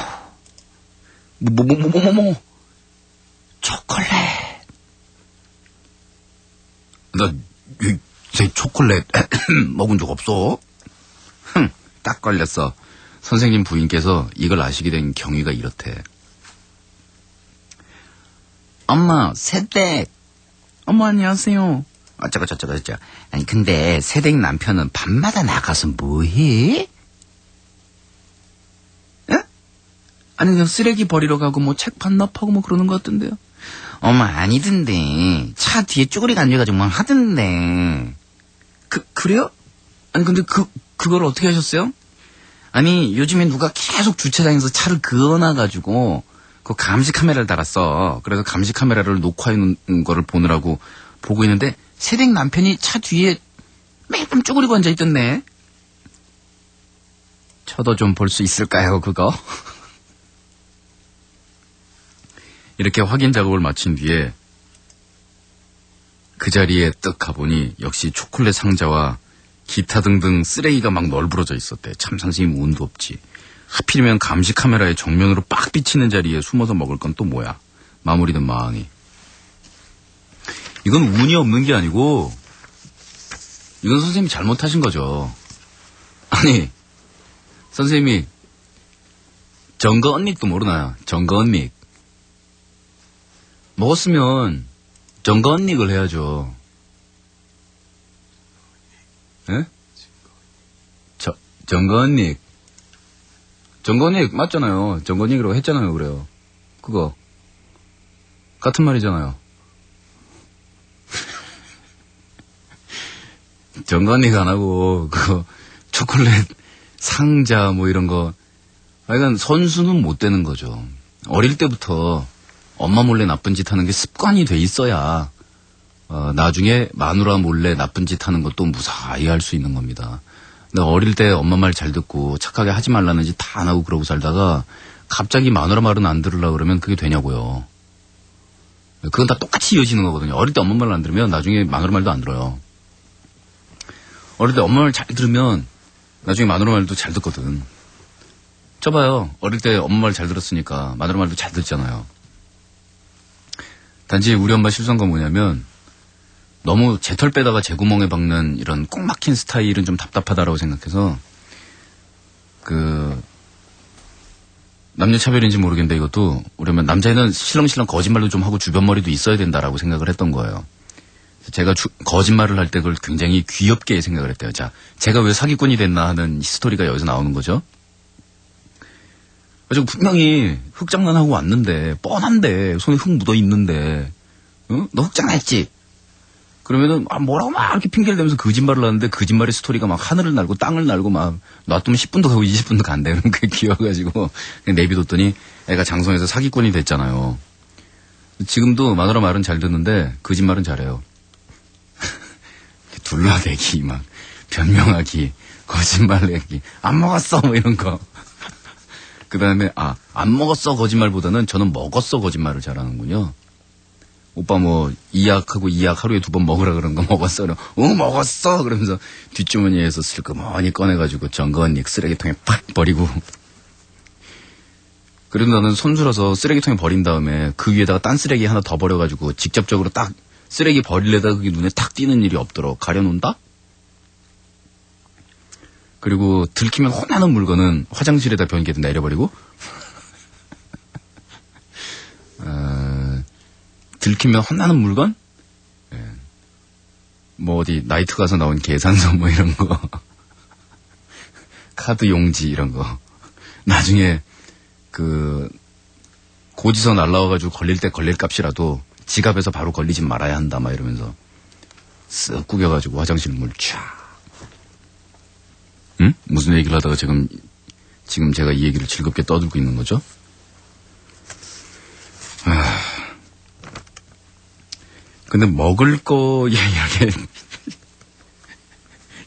초콜릿. 제 초콜릿 먹은 적 없어. 딱 걸렸어. 선생님 부인께서 이걸 아시게 된 경위가 이렇대. 엄마, 새댁. 어머 안녕하세요. 어쩌고 아니 근데 새댁 남편은 밤마다 나가서 뭐해? 아니 그냥 쓰레기 버리러 가고 뭐 책 반납하고 뭐 그러는 것 같던데요. 엄마 아니던데 차 뒤에 쭈그리고 앉아가지고 막 하던데. 그래요? 아니 근데 그걸 어떻게 하셨어요? 아니 요즘에 누가 계속 주차장에서 차를 그어놔가지고 그 감시 카메라를 달았어. 그래서 감시 카메라를 녹화해놓은 거를 보느라고 보고 있는데 새댁 남편이 차 뒤에 매일 쭈그리고 앉아있던데. 저도 좀 볼 수 있을까요 그거? 이렇게 확인 작업을 마친 뒤에 그 자리에 떡 가보니 역시 초콜릿 상자와 기타 등등 쓰레기가 막 널브러져 있었대. 참 선생님 운도 없지. 하필이면 감시 카메라에 정면으로 빡 비치는 자리에 숨어서 먹을 건 또 뭐야. 마무리된 마흔이. 이건 운이 없는 게 아니고 이건 선생님이 잘못하신 거죠. 아니 선생님이 정거 언닉도 모르나. 정거 언닉. 먹었으면 정거 언닉을 해야죠. 예? 정거 언닉. 정거 언닉 맞잖아요. 정거 언닉이라고 했잖아요. 그래요. 그거 같은 말이잖아요. 정거 언닉 안 하고 그거 초콜릿 상자 뭐 이런 거. 이건 선수는 못 되는 거죠. 어릴 때부터 엄마 몰래 나쁜 짓 하는 게 습관이 돼 있어야 나중에 마누라 몰래 나쁜 짓 하는 것도 무사히 할 수 있는 겁니다. 근데 어릴 때 엄마 말 잘 듣고 착하게 하지 말라는 짓 다 안 하고 그러고 살다가 갑자기 마누라 말은 안 들으려고 그러면 그게 되냐고요. 그건 다 똑같이 이어지는 거거든요. 어릴 때 엄마 말을 안 들으면 나중에 마누라 말도 안 들어요. 어릴 때 엄마 말 잘 들으면 나중에 마누라 말도 잘 듣거든. 쳐봐요. 어릴 때 엄마 말 잘 들었으니까 마누라 말도 잘 듣잖아요. 단지 우리 엄마 실수한 건 뭐냐면 너무 제 털 빼다가 제 구멍에 박는 이런 꼭 막힌 스타일은 좀 답답하다라고 생각해서 남녀 차별인지 모르겠는데 이것도 우리 엄마 남자애는 실렁실렁 거짓말도 좀 하고 주변 머리도 있어야 된다라고 생각을 했던 거예요. 제가 거짓말을 할 때 그걸 굉장히 귀엽게 생각을 했대요. 자, 제가 왜 사기꾼이 됐나 하는 스토리가 여기서 나오는 거죠. 그래서 분명히 흙장난하고 왔는데 뻔한데 손에 흙 묻어 있는데 너 흙장난했지? 그러면은 뭐라고 막 이렇게 핑계를 대면서 거짓말을 하는데 거짓말의 스토리가 막 하늘을 날고 땅을 날고 막 놔두면 10분도 가고 20분도 간대. 그럼 그게 귀여워가지고 그냥 내비뒀더니 애가 장성해서 사기꾼이 됐잖아요. 지금도 마누라 말은 잘 듣는데 거짓말은 잘해요. 둘러대기 막 변명하기 거짓말 내기 안 먹었어 뭐 이런 거. 그 다음에 안 먹었어 거짓말보다는 저는 먹었어 거짓말을 잘하는군요. 오빠 뭐 이 약하고 이 약 하루에 2번 먹으라 그런 거 먹었어? 먹었어 그러면서 뒷주머니에서 슬그머니 꺼내가지고 정건익 쓰레기통에 팍 버리고. 그래도 나는 손주라서 쓰레기통에 버린 다음에 그 위에다가 딴 쓰레기 하나 더 버려가지고 직접적으로 딱 쓰레기 버리려다가 그게 눈에 탁 띄는 일이 없도록 가려놓는다? 그리고 들키면 혼나는 물건은 화장실에다 변기에다 내려버리고 들키면 혼나는 물건? 뭐 어디 나이트 가서 나온 계산서 뭐 이런 거 카드 용지 이런 거 나중에 고지서 날라와가지고 걸릴 때 걸릴 값이라도 지갑에서 바로 걸리지 말아야 한다 막 이러면서 쓱 구겨가지고 화장실 물 쫙. 응? 무슨 얘기를 하다가 지금 제가 이 얘기를 즐겁게 떠들고 있는 거죠? 근데 먹을 거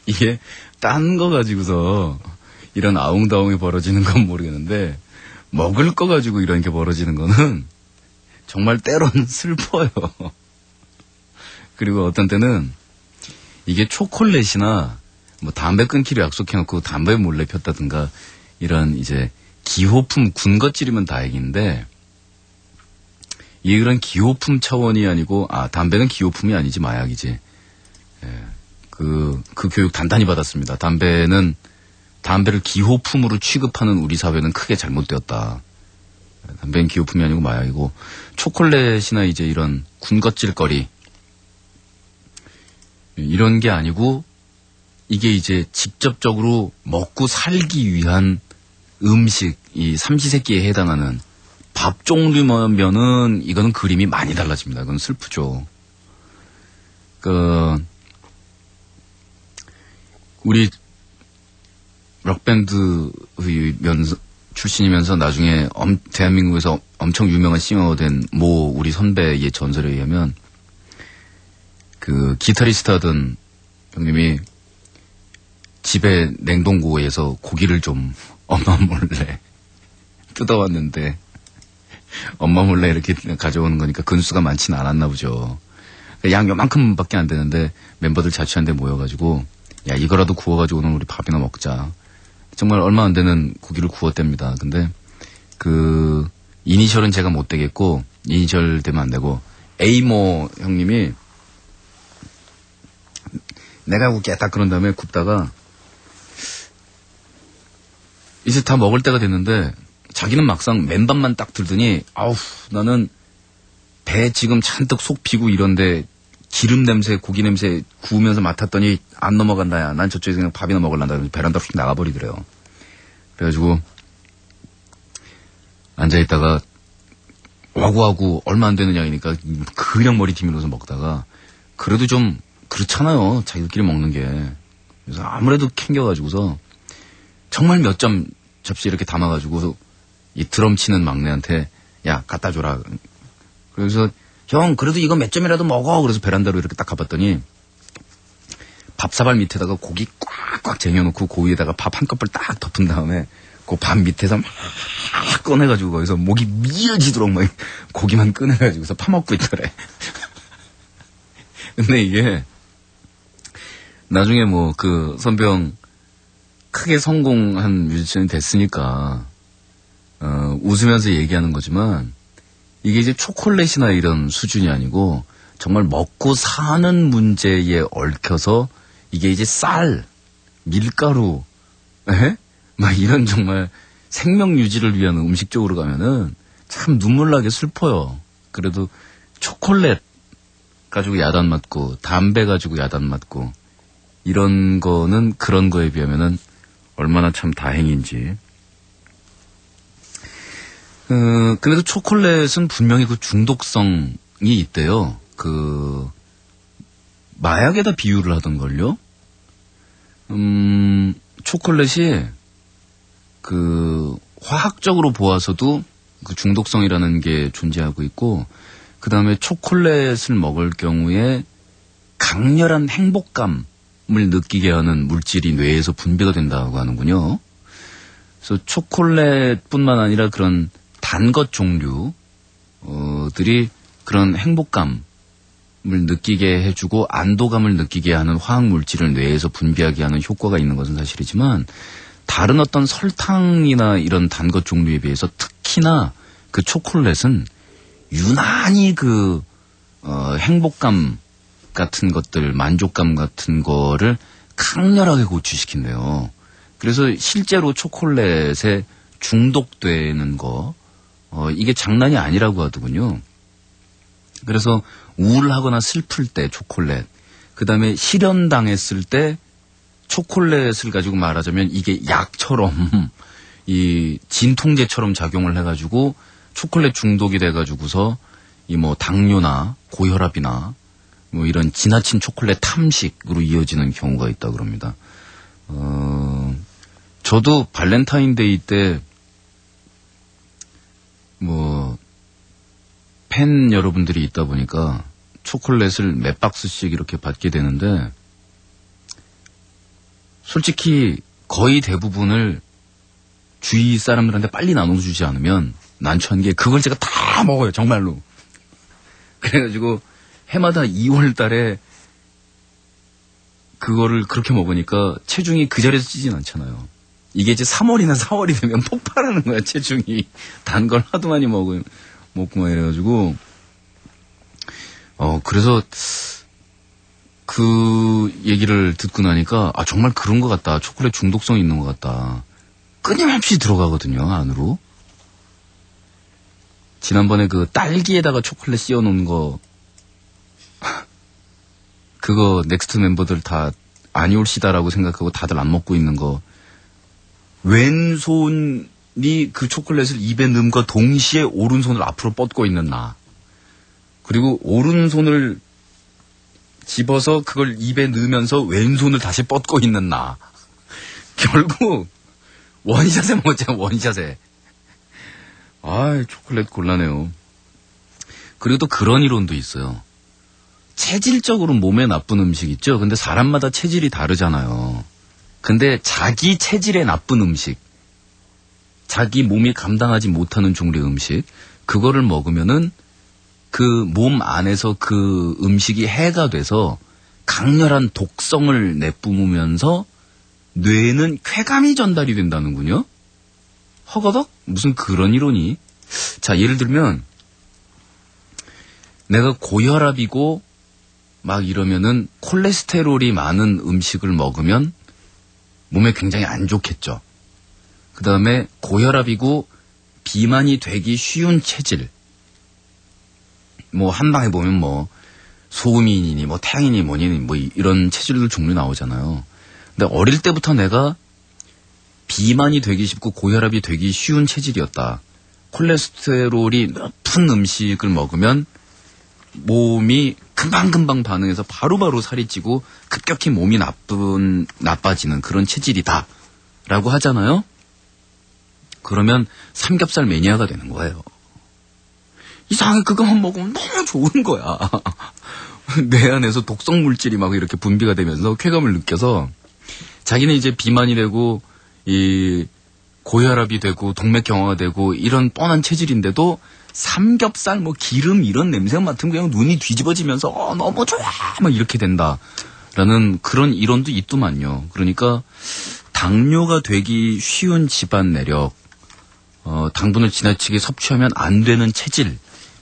이게 딴 거 가지고서 이런 아웅다웅이 벌어지는 건 모르겠는데 먹을 거 가지고 이런 게 벌어지는 거는 정말 때로는 슬퍼요. 그리고 어떤 때는 이게 초콜릿이나 뭐 담배 끊기로 약속해놓고 담배 몰래 폈다든가 이런 이제 기호품 군것질이면 다행인데 이런 기호품 차원이 아니고 담배는 기호품이 아니지 마약이지. 그 교육 단단히 받았습니다. 담배를 기호품으로 취급하는 우리 사회는 크게 잘못되었다. 담배는 기호품이 아니고 마약이고 초콜릿이나 이제 이런 군것질거리 이런 게 아니고 이게 이제 직접적으로 먹고 살기 위한 음식, 이 삼시세끼에 해당하는 밥 종류면은 이거는 그림이 많이 달라집니다. 그건 슬프죠. 우리 록밴드 출신이면서 나중에 대한민국에서 엄청 유명한 싱어가 된 모 우리 선배의 전설에 의하면 기타리스트 하던 형님이 집에 냉동고에서 고기를 좀 엄마 몰래 뜯어왔는데 엄마 몰래 이렇게 가져오는 거니까 근수가 많지는 않았나 보죠. 양 요만큼밖에 안 되는데 멤버들 자취한 데 모여가지고 야 이거라도 구워가지고 오늘 우리 밥이나 먹자. 정말 얼마 안 되는 고기를 구웠답니다. 근데 이니셜은 제가 못 되겠고 이니셜 되면 안 되고 A모 형님이 내가 굽겠다 그런 다음에 굽다가 이제 다 먹을 때가 됐는데 자기는 막상 맨밥만 딱 들더니 나는 배 지금 잔뜩 속 비고 이런데 기름 냄새 고기 냄새 구우면서 맡았더니 안 넘어간다 야. 난 저쪽에서 그냥 밥이나 먹을란다. 베란다 휙 나가버리더래요. 그래가지고 앉아있다가 와구와구 얼마 안 되는 양이니까 그냥 머리 뒤밀어서 먹다가 그래도 좀 그렇잖아요. 자기들끼리 먹는 게. 그래서 아무래도 캥겨가지고서 정말 몇 점 접시 이렇게 담아가지고 이 드럼 치는 막내한테 야 갖다 줘라. 그래서 형 그래도 이거 몇 점이라도 먹어. 그래서 베란다로 이렇게 딱 가봤더니 밥사발 밑에다가 고기 꽉꽉 쟁여놓고 그 위에다가 밥 한 컵을 딱 덮은 다음에 그 밥 밑에서 막 꺼내가지고 거기서 목이 미어지도록 막 고기만 꺼내가지고서 파먹고 있더래. 근데 이게 나중에 뭐 그 선병 크게 성공한 뮤지션이 됐으니까 웃으면서 얘기하는 거지만 이게 이제 초콜릿이나 이런 수준이 아니고 정말 먹고 사는 문제에 얽혀서 이게 이제 쌀, 밀가루, 막 이런 정말 생명 유지를 위한 음식 쪽으로 가면은 참 눈물나게 슬퍼요. 그래도 초콜릿 가지고 야단 맞고 담배 가지고 야단 맞고 이런 거는 그런 거에 비하면은 얼마나 참 다행인지. 그래도 초콜릿은 분명히 그 중독성이 있대요. 그 마약에다 비유를 하던걸요. 초콜릿이 그 화학적으로 보아서도 그 중독성이라는 게 존재하고 있고, 그 다음에 초콜릿을 먹을 경우에 강렬한 행복감을 느끼게 하는 물질이 뇌에서 분비가 된다고 하는군요. 그래서 초콜릿뿐만 아니라 그런 단 것 종류들이 그런 행복감을 느끼게 해주고 안도감을 느끼게 하는 화학 물질을 뇌에서 분비하게 하는 효과가 있는 것은 사실이지만, 다른 어떤 설탕이나 이런 단 것 종류에 비해서 특히나 그 초콜릿은 유난히 그 행복감 같은 것들, 만족감 같은 거를 강렬하게 고취시킨대요. 그래서 실제로 초콜릿에 중독되는 거, 이게 장난이 아니라고 하더군요. 그래서 우울하거나 슬플 때 초콜릿, 그 다음에 실현당했을 때 초콜릿을 가지고 말하자면 이게 약처럼 이 진통제처럼 작용을 해가지고 초콜릿 중독이 돼가지고서 이 뭐 당뇨나 고혈압이나 뭐 이런 지나친 초콜릿 탐식으로 이어지는 경우가 있다 그럽니다. 저도 발렌타인데이 때 뭐 팬 여러분들이 있다 보니까 초콜릿을 몇 박스씩 이렇게 받게 되는데, 솔직히 거의 대부분을 주위 사람들한테 빨리 나눠주지 않으면 난처한 게 그걸 제가 다 먹어요, 정말로. 그래가지고 해마다 2월 달에 그거를 그렇게 먹으니까 체중이 그 자리에서 찌진 않잖아요. 이게 이제 3월이나 4월이 되면 폭발하는 거야, 체중이. 단 걸 하도 많이 먹고 막 이래가지고. 그래서 그 얘기를 듣고 나니까, 아, 정말 그런 것 같다. 초콜릿 중독성이 있는 것 같다. 끊임없이 들어가거든요, 안으로. 지난번에 그 딸기에다가 초콜릿 씌워 놓은 거, 그거 넥스트 멤버들 다 아니올시다라고 생각하고 다들 안 먹고 있는 거, 왼손이 그 초콜릿을 입에 넣음과 동시에 오른손을 앞으로 뻗고 있는 나. 그리고 오른손을 집어서 그걸 입에 넣으면서 왼손을 다시 뻗고 있는 나. 결국 원샷에 먹었잖아, 원샷에. 아, 초콜릿 곤란해요. 그리고 또 그런 이론도 있어요. 체질적으로 몸에 나쁜 음식 있죠? 근데 사람마다 체질이 다르잖아요. 근데 자기 체질에 나쁜 음식, 자기 몸이 감당하지 못하는 종류의 음식, 그거를 먹으면은 그 몸 안에서 그 음식이 해가 돼서 강렬한 독성을 내뿜으면서 뇌에는 쾌감이 전달이 된다는군요. 허거덕? 무슨 그런 이론이? 자, 예를 들면 내가 고혈압이고 막 이러면은 콜레스테롤이 많은 음식을 먹으면 몸에 굉장히 안 좋겠죠. 그 다음에 고혈압이고 비만이 되기 쉬운 체질, 뭐 한방에 보면 뭐 소음인이니 뭐 태양인이 뭐니 뭐 이런 체질들 종류 나오잖아요. 근데 어릴 때부터 내가 비만이 되기 쉽고 고혈압이 되기 쉬운 체질이었다. 콜레스테롤이 높은 음식을 먹으면 몸이 금방금방 반응해서 바로바로 살이 찌고 급격히 몸이 나빠지는 그런 체질이다 라고 하잖아요. 그러면 삼겹살 매니아가 되는 거예요. 이상하게 그것만 먹으면 너무 좋은 거야. 뇌 안에서 독성 물질이 막 이렇게 분비가 되면서 쾌감을 느껴서 자기는 이제 비만이 되고 이 고혈압이 되고 동맥 경화가 되고 이런 뻔한 체질인데도 삼겹살 뭐 기름 이런 냄새 맡으면 그냥 눈이 뒤집어지면서 너무 좋아 막 이렇게 된다라는 그런 이론도 있더만요. 그러니까 당뇨가 되기 쉬운 집안 내력, 당분을 지나치게 섭취하면 안 되는 체질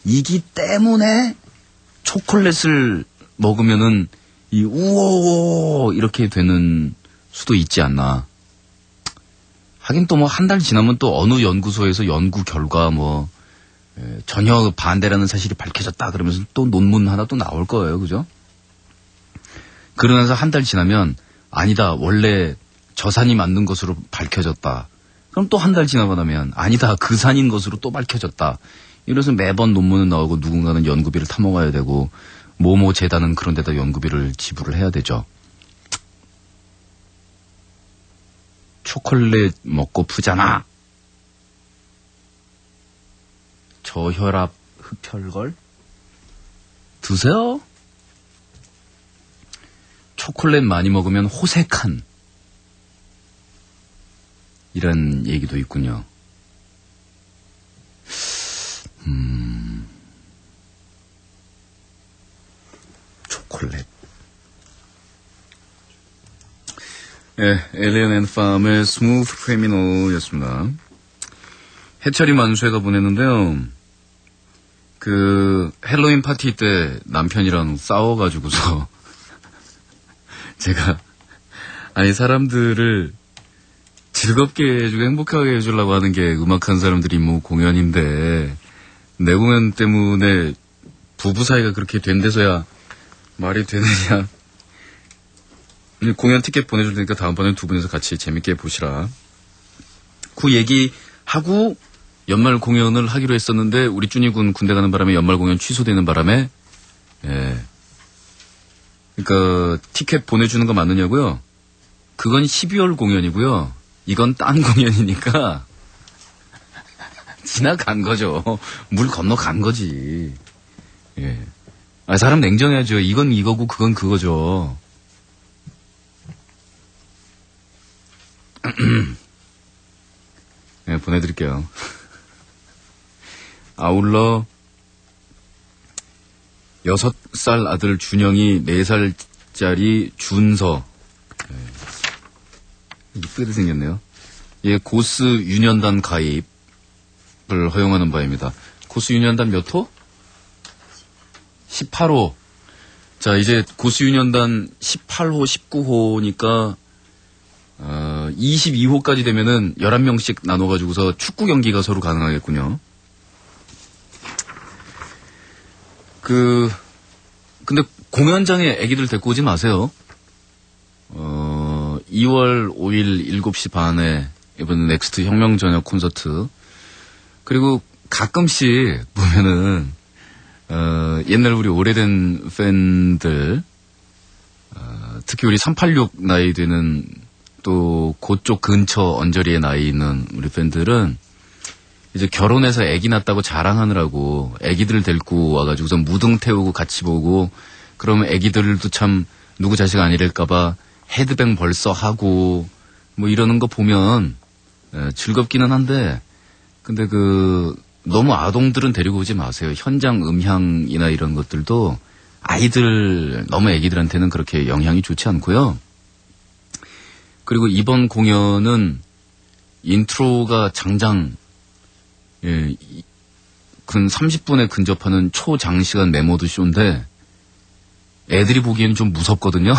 이기 때문에 초콜릿을 먹으면은 이 우오 이렇게 되는 수도 있지 않나. 하긴 또 뭐 한 달 지나면 또 어느 연구소에서 연구 결과 뭐 전혀 반대라는 사실이 밝혀졌다 그러면서 또 논문 하나 또 나올 거예요. 그죠? 그러면서 한 달 지나면 아니다 원래 저산이 맞는 것으로 밝혀졌다. 그럼 또 한 달 지나고 나면 아니다 그 산인 것으로 또 밝혀졌다. 이래서 매번 논문은 나오고 누군가는 연구비를 타먹어야 되고 모모 재단은 그런 데다 연구비를 지불을 해야 되죠. 초콜릿 먹고 푸잖아. 저혈압 흡혈걸? 드세요. 초콜릿 많이 먹으면 호색한 이런 얘기도 있군요. 초콜릿. 예, 에일리언 앤 팜의 스무드 크리미널이었습니다. 해철이 만수에다 보냈는데요. 그 헬로윈 파티 때 남편이랑 싸워가지고서 제가 아니 사람들을 즐겁게 해주고 행복하게 해주려고 하는 게 음악하는 사람들이 뭐 공연인데 내 공연 때문에 부부 사이가 그렇게 된 데서야 말이 되느냐. 공연 티켓 보내줄 테니까 다음번엔 두 분이서 같이 재밌게 보시라. 그 얘기하고 연말 공연을 하기로 했었는데 우리 쭈니군 군대 가는 바람에 연말 공연 취소되는 바람에 그러니까 티켓 보내주는 거 맞느냐고요? 그건 12월 공연이고요. 이건 딴 공연이니까 지나간 거죠. 물 건너간 거지. 예. 아, 사람 냉정해야죠. 이건 이거고 그건 그거죠. 네, 보내드릴게요. 아울러 6살 아들 준영이 4살짜리 준서. 네. 이쁘게 생겼네요. 예, 고스 유년단 가입을 허용하는 바입니다. 고스 유년단 몇 호? 18호. 자, 이제 고스 유년단 18호, 19호니까 22호까지 되면은 11명씩 나눠가지고서 축구 경기가 서로 가능하겠군요. 근데 공연장에 애기들 데리고 오지 마세요. 2월 5일 7시 반에 이번 넥스트 혁명 저녁 콘서트. 그리고 가끔씩 보면은, 옛날 우리 오래된 팬들, 특히 우리 386 나이 되는 또 그쪽 근처 언저리에 나이 있는 우리 팬들은 이제 결혼해서 애기 낳았다고 자랑하느라고 애기들 데리고 와가지고서 무등 태우고 같이 보고 그러면 애기들도 참 누구 자식 아니랄까봐 헤드뱅 벌써 하고 뭐 이러는 거 보면 즐겁기는 한데 근데 너무 아동들은 데리고 오지 마세요. 현장 음향이나 이런 것들도 아이들 너무 애기들한테는 그렇게 영향이 좋지 않고요. 그리고 이번 공연은 인트로가 장장 근 30분에 근접하는 초장시간 메모드 쇼인데 애들이 보기에는 좀 무섭거든요.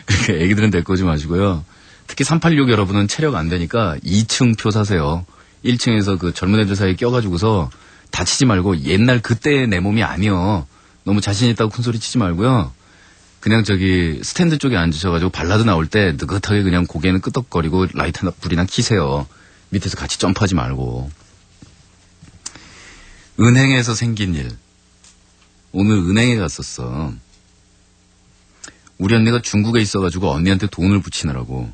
그러니까 애기들은 데리고 오지 마시고요. 특히 386 여러분은 체력 안 되니까 2층 표 사세요. 1층에서 그 젊은 애들 사이에 껴가지고서 다치지 말고 옛날 그때의 내 몸이 아니여. 너무 자신 있다고 큰소리 치지 말고요. 그냥 저기 스탠드 쪽에 앉으셔가지고 발라드 나올 때 느긋하게 그냥 고개는 끄덕거리고 라이트 불이나 켜세요. 밑에서 같이 점프하지 말고. 은행에서 생긴 일. 오늘 은행에 갔었어. 우리 언니가 중국에 있어가지고 언니한테 돈을 붙이느라고.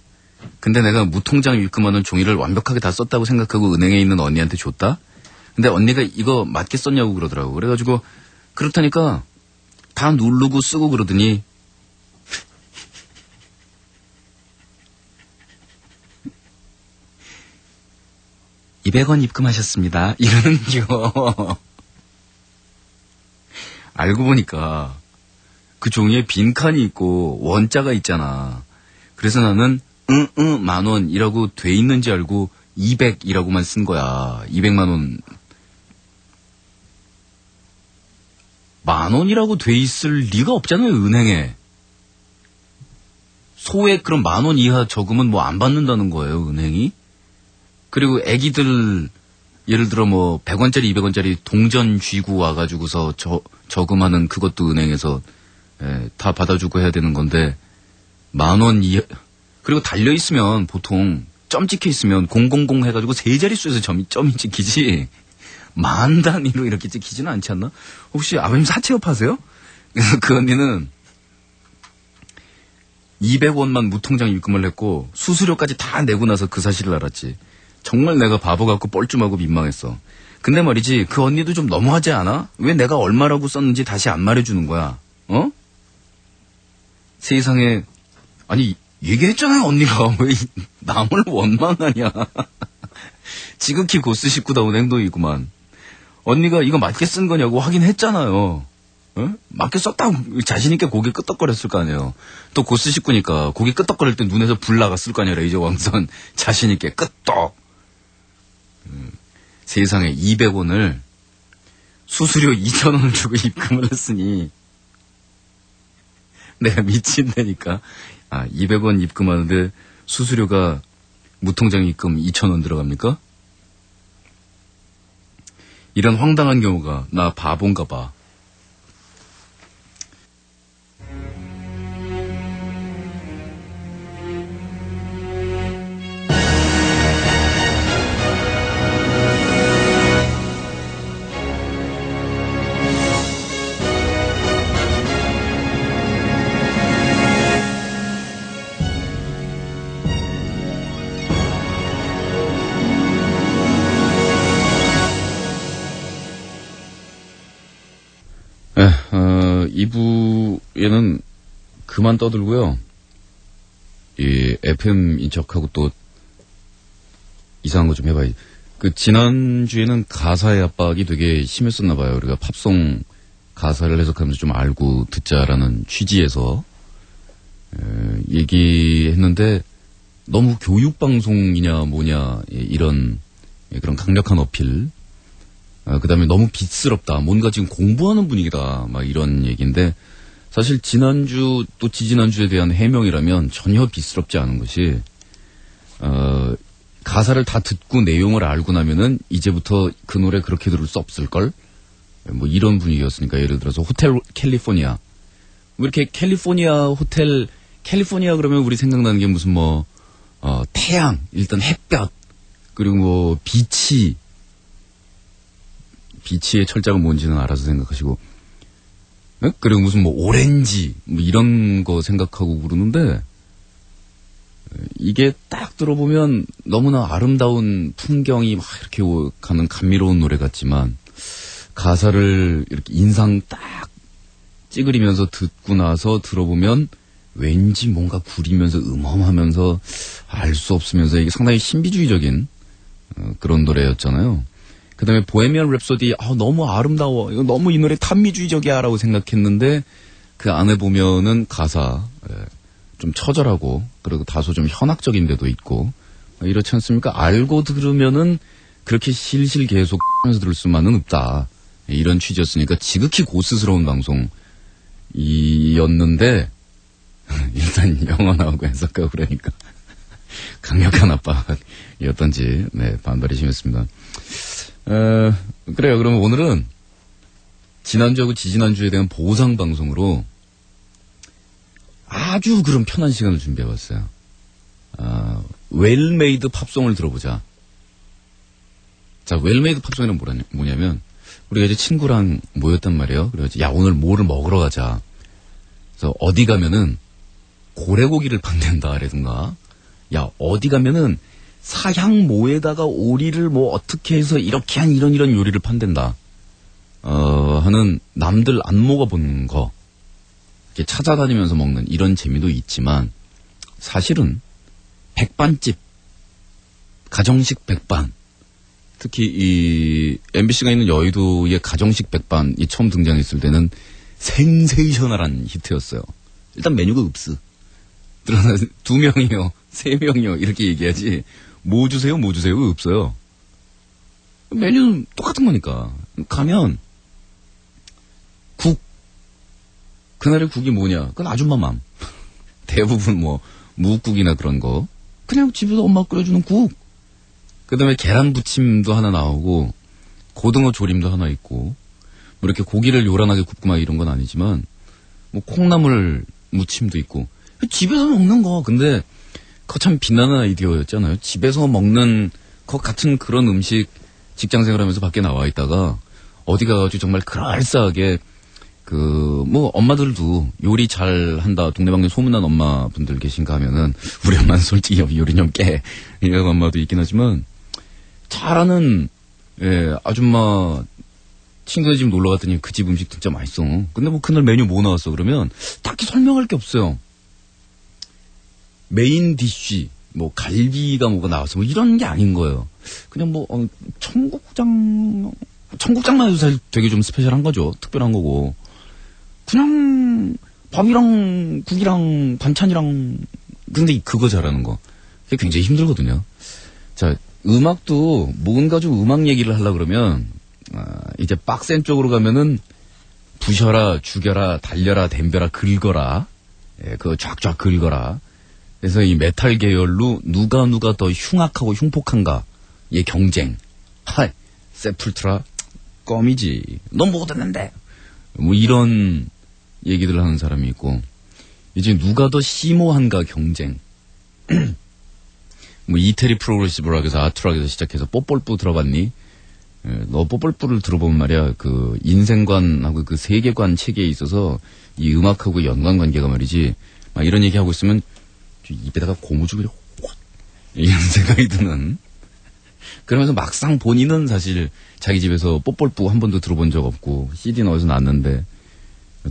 근데 내가 무통장 입금하는 종이를 완벽하게 다 썼다고 생각하고 은행에 있는 언니한테 줬다? 근데 언니가 이거 맞게 썼냐고 그러더라고. 그래가지고 그렇다니까 다 누르고 쓰고 그러더니 $200원 입금하셨습니다. 이러는겨. 알고 보니까 그 종이에 빈칸이 있고 원자가 있잖아. 그래서 나는 10,000원이라고 돼 있는지 알고 200이라고만 쓴 거야. 200만 원. 10,000원이라고 돼 있을 리가 없잖아요, 은행에. 소액 그럼 10,000원 이하 적으면 뭐 안 받는다는 거예요, 은행이. 그리고 애기들 예를 들어 뭐 100원짜리 200원짜리 동전 쥐고 와가지고서 저금하는 그것도 은행에서 다 받아주고 해야 되는 건데 10,000원 이하. 그리고 달려있으면 보통 점 찍혀 있으면 000 해가지고 세 자릿수에서 점이 찍히지 만 단위로 이렇게 찍히지는 않지 않나? 혹시 아버님 사채업 하세요? 그래서 그 언니는 200원만 무통장 입금을 했고 수수료까지 다 내고 나서 그 사실을 알았지. 정말 내가 바보 같고 뻘쭘하고 민망했어. 근데 말이지 그 언니도 좀 너무하지 않아? 왜 내가 얼마라고 썼는지 다시 안 말해주는 거야? 어? 세상에. 아니 얘기했잖아요 언니가. 왜 남을 원망하냐. 지극히 고스 식구다운 행동이구만. 언니가 이거 맞게 쓴 거냐고 확인했잖아요. 어? 맞게 썼다고 자신있게 고개 끄덕거렸을 거 아니에요. 또 고스 식구니까 고개 끄덕거릴 때 눈에서 불 나갔을 거 아니에요. 레이저 광선. 자신있게 끄덕. 세상에 200원을 수수료 2,000원을 주고 입금을 했으니 내가 미친다니까. 200원 입금하는데 수수료가 무통장 입금 2,000원 들어갑니까? 이런 황당한 경우가 나 바본가 봐. 네, 2부에는 그만 떠들고요. 이 FM인 척하고 또 이상한 거 좀 해봐야지. 그 지난주에는 가사의 압박이 되게 심했었나 봐요. 우리가 팝송 가사를 해석하면서 좀 알고 듣자라는 취지에서 얘기했는데 너무 교육방송이냐 뭐냐 이런 그런 강력한 어필. 그 다음에 너무 빚스럽다. 뭔가 지금 공부하는 분위기다. 막 이런 얘기인데, 사실 지난주 또 지지난주에 대한 해명이라면 전혀 빚스럽지 않은 것이, 가사를 다 듣고 내용을 알고 나면은 이제부터 그 노래 그렇게 들을 수 없을걸? 뭐 이런 분위기였으니까. 예를 들어서 호텔 캘리포니아. 뭐 이렇게 캘리포니아 호텔, 캘리포니아 그러면 우리 생각나는 게 무슨 뭐, 태양, 일단 햇볕, 그리고 뭐 비치, 비치의 철자가 뭔지는 알아서 생각하시고, 그리고 무슨 뭐 오렌지 뭐 이런 거 생각하고 그러는데 이게 딱 들어보면 너무나 아름다운 풍경이 막 이렇게 가는 감미로운 노래 같지만 가사를 이렇게 인상 딱 찌그리면서 듣고 나서 들어보면 왠지 뭔가 구리면서 음험하면서 알 수 없으면서 이게 상당히 신비주의적인 그런 노래였잖아요. 그 다음에 보헤미안 랩소디, 너무 아름다워. 이거 너무 이 노래 탐미주의적이야. 라고 생각했는데, 그 안에 보면은 가사, 좀 처절하고, 그리고 다소 좀 현학적인 데도 있고, 이렇지 않습니까? 알고 들으면은 그렇게 실실 계속 하면서 들을 수만은 없다. 이런 취지였으니까 지극히 고스스러운 방송이었는데, 일단 영어 나오고 해석하고 그러니까, 강력한 압박이었던지, 반발이 심했습니다. 그래요. 그러면 오늘은 지난주하고 지지난주에 대한 보상 방송으로 아주 그런 편한 시간을 준비해봤어요. 웰메이드 팝송을 들어보자. 자, 웰메이드 팝송이란 뭐냐면, 우리가 이제 친구랑 모였단 말이에요. 그래가지고, 야, 오늘 뭐를 먹으러 가자. 그래서 어디 가면은 고래고기를 판댄다. 라든가, 야, 어디 가면은 사향모에다가 오리를 뭐 어떻게 해서 이렇게 한 이런 요리를 판댄다. 하는 남들 안 먹어본 거. 이렇게 찾아다니면서 먹는 이런 재미도 있지만, 사실은 백반집, 가정식 백반, 특히 이 MBC가 있는 여의도의 가정식 백반이 처음 등장했을 때는 센세이셔널한 히트였어요. 일단 메뉴가 없어. 들어서 2명이요, 3명이요 이렇게 얘기하지 뭐 주세요 없어요. 메뉴는 똑같은 거니까. 가면 국, 그날의 국이 뭐냐, 그건 아줌마 맘. 대부분 뭐 무국이나 그런 거 그냥 집에서 엄마 끓여주는 국. 그 다음에 계란 부침도 하나 나오고 고등어 조림도 하나 있고, 뭐 이렇게 고기를 요란하게 굽고 막 이런 건 아니지만 뭐 콩나물 무침도 있고 집에서 먹는 거. 근데 그거 참 빛나는 아이디어였잖아요. 집에서 먹는 것 같은 그런 음식 직장생활하면서 밖에 나와 있다가 어디 가가지고 정말 그럴싸하게 뭐 엄마들도 요리 잘 한다, 동네방네 소문난 엄마분들 계신가 하면은 우리 엄마는 솔직히 요리 좀 깨 이런 엄마도 있긴 하지만 잘하는 아줌마 친구네 집 놀러 갔더니 그 집 음식 진짜 맛있어. 근데 뭐 그날 메뉴 뭐 나왔어 그러면 딱히 설명할 게 없어요. 메인 디쉬 뭐 갈비가 뭐가 나왔어 뭐 이런 게 아닌 거예요. 그냥 뭐 청국장만 해도 사실 되게 좀 스페셜한 거죠. 특별한 거고 그냥 밥이랑 국이랑 반찬이랑. 근데 그거 잘하는 거 그게 굉장히 힘들거든요. 자, 음악도 뭔가 좀 음악 얘기를 하려고 그러면 이제 빡센 쪽으로 가면은 부셔라 죽여라 달려라 댐벼라 긁어라, 그거 쫙쫙 긁어라. 그래서 이 메탈 계열로 누가 더 흉악하고 흉폭한가의 경쟁. 하이 세풀트라 껌이지 넌 뭐 듣는데 뭐 이런 얘기들을 하는 사람이 있고, 이제 누가 더 심오한가 경쟁. 뭐 이태리 프로그레시브라고 해서 아트락에서 시작해서 뽀뽀뽀 들어봤니? 너 뽀뽀뽀를 들어보면 말이야, 그 인생관하고 그 세계관 체계에 있어서 이 음악하고 연관관계가 말이지, 막 이런 얘기하고 있으면 입에다가 고무줄이 확 이런 생각이 드는. 그러면서 막상 본인은 사실 자기 집에서 뽀뽀뽀 한 번도 들어본 적 없고 CD는 어디서 났는데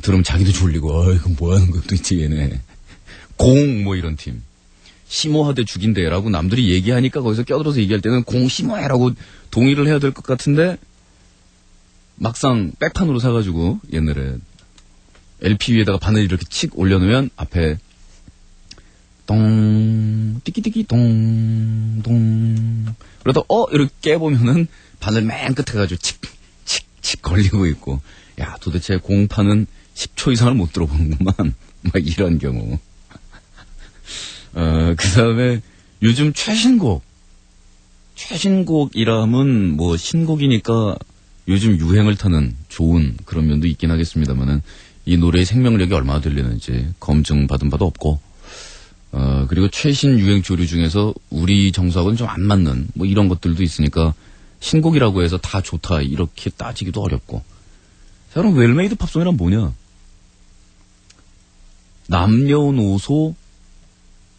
들으면 자기도 졸리고 이건 뭐 하는 것도 있지 얘네. 공 뭐 이런 팀 심오하대 죽인대라고 남들이 얘기하니까 거기서 껴들어서 얘기할 때는 공 심오해라고 동의를 해야 될 것 같은데 막상 백판으로 사가지고 옛날에 LP 위에다가 바늘 이렇게 칙 올려놓으면 앞에 똥 띠끼띠끼 똥똥 그러다 이렇게 깨보면은 바늘 맨 끝에 가지고 칙칙칙 걸리고 있고, 야 도대체 공파는 10초 이상을 못 들어보는구만 막 이런 경우. 그 다음에 요즘 최신곡이라면 뭐 신곡이니까 요즘 유행을 타는 좋은 그런 면도 있긴 하겠습니다만은 이 노래의 생명력이 얼마나 들리는지 검증받은 바도 없고, 그리고 최신 유행 조류 중에서 우리 정서하고는 좀 안 맞는 뭐 이런 것들도 있으니까 신곡이라고 해서 다 좋다 이렇게 따지기도 어렵고. 자, 그럼 웰메이드 팝송이란 뭐냐? 남녀노소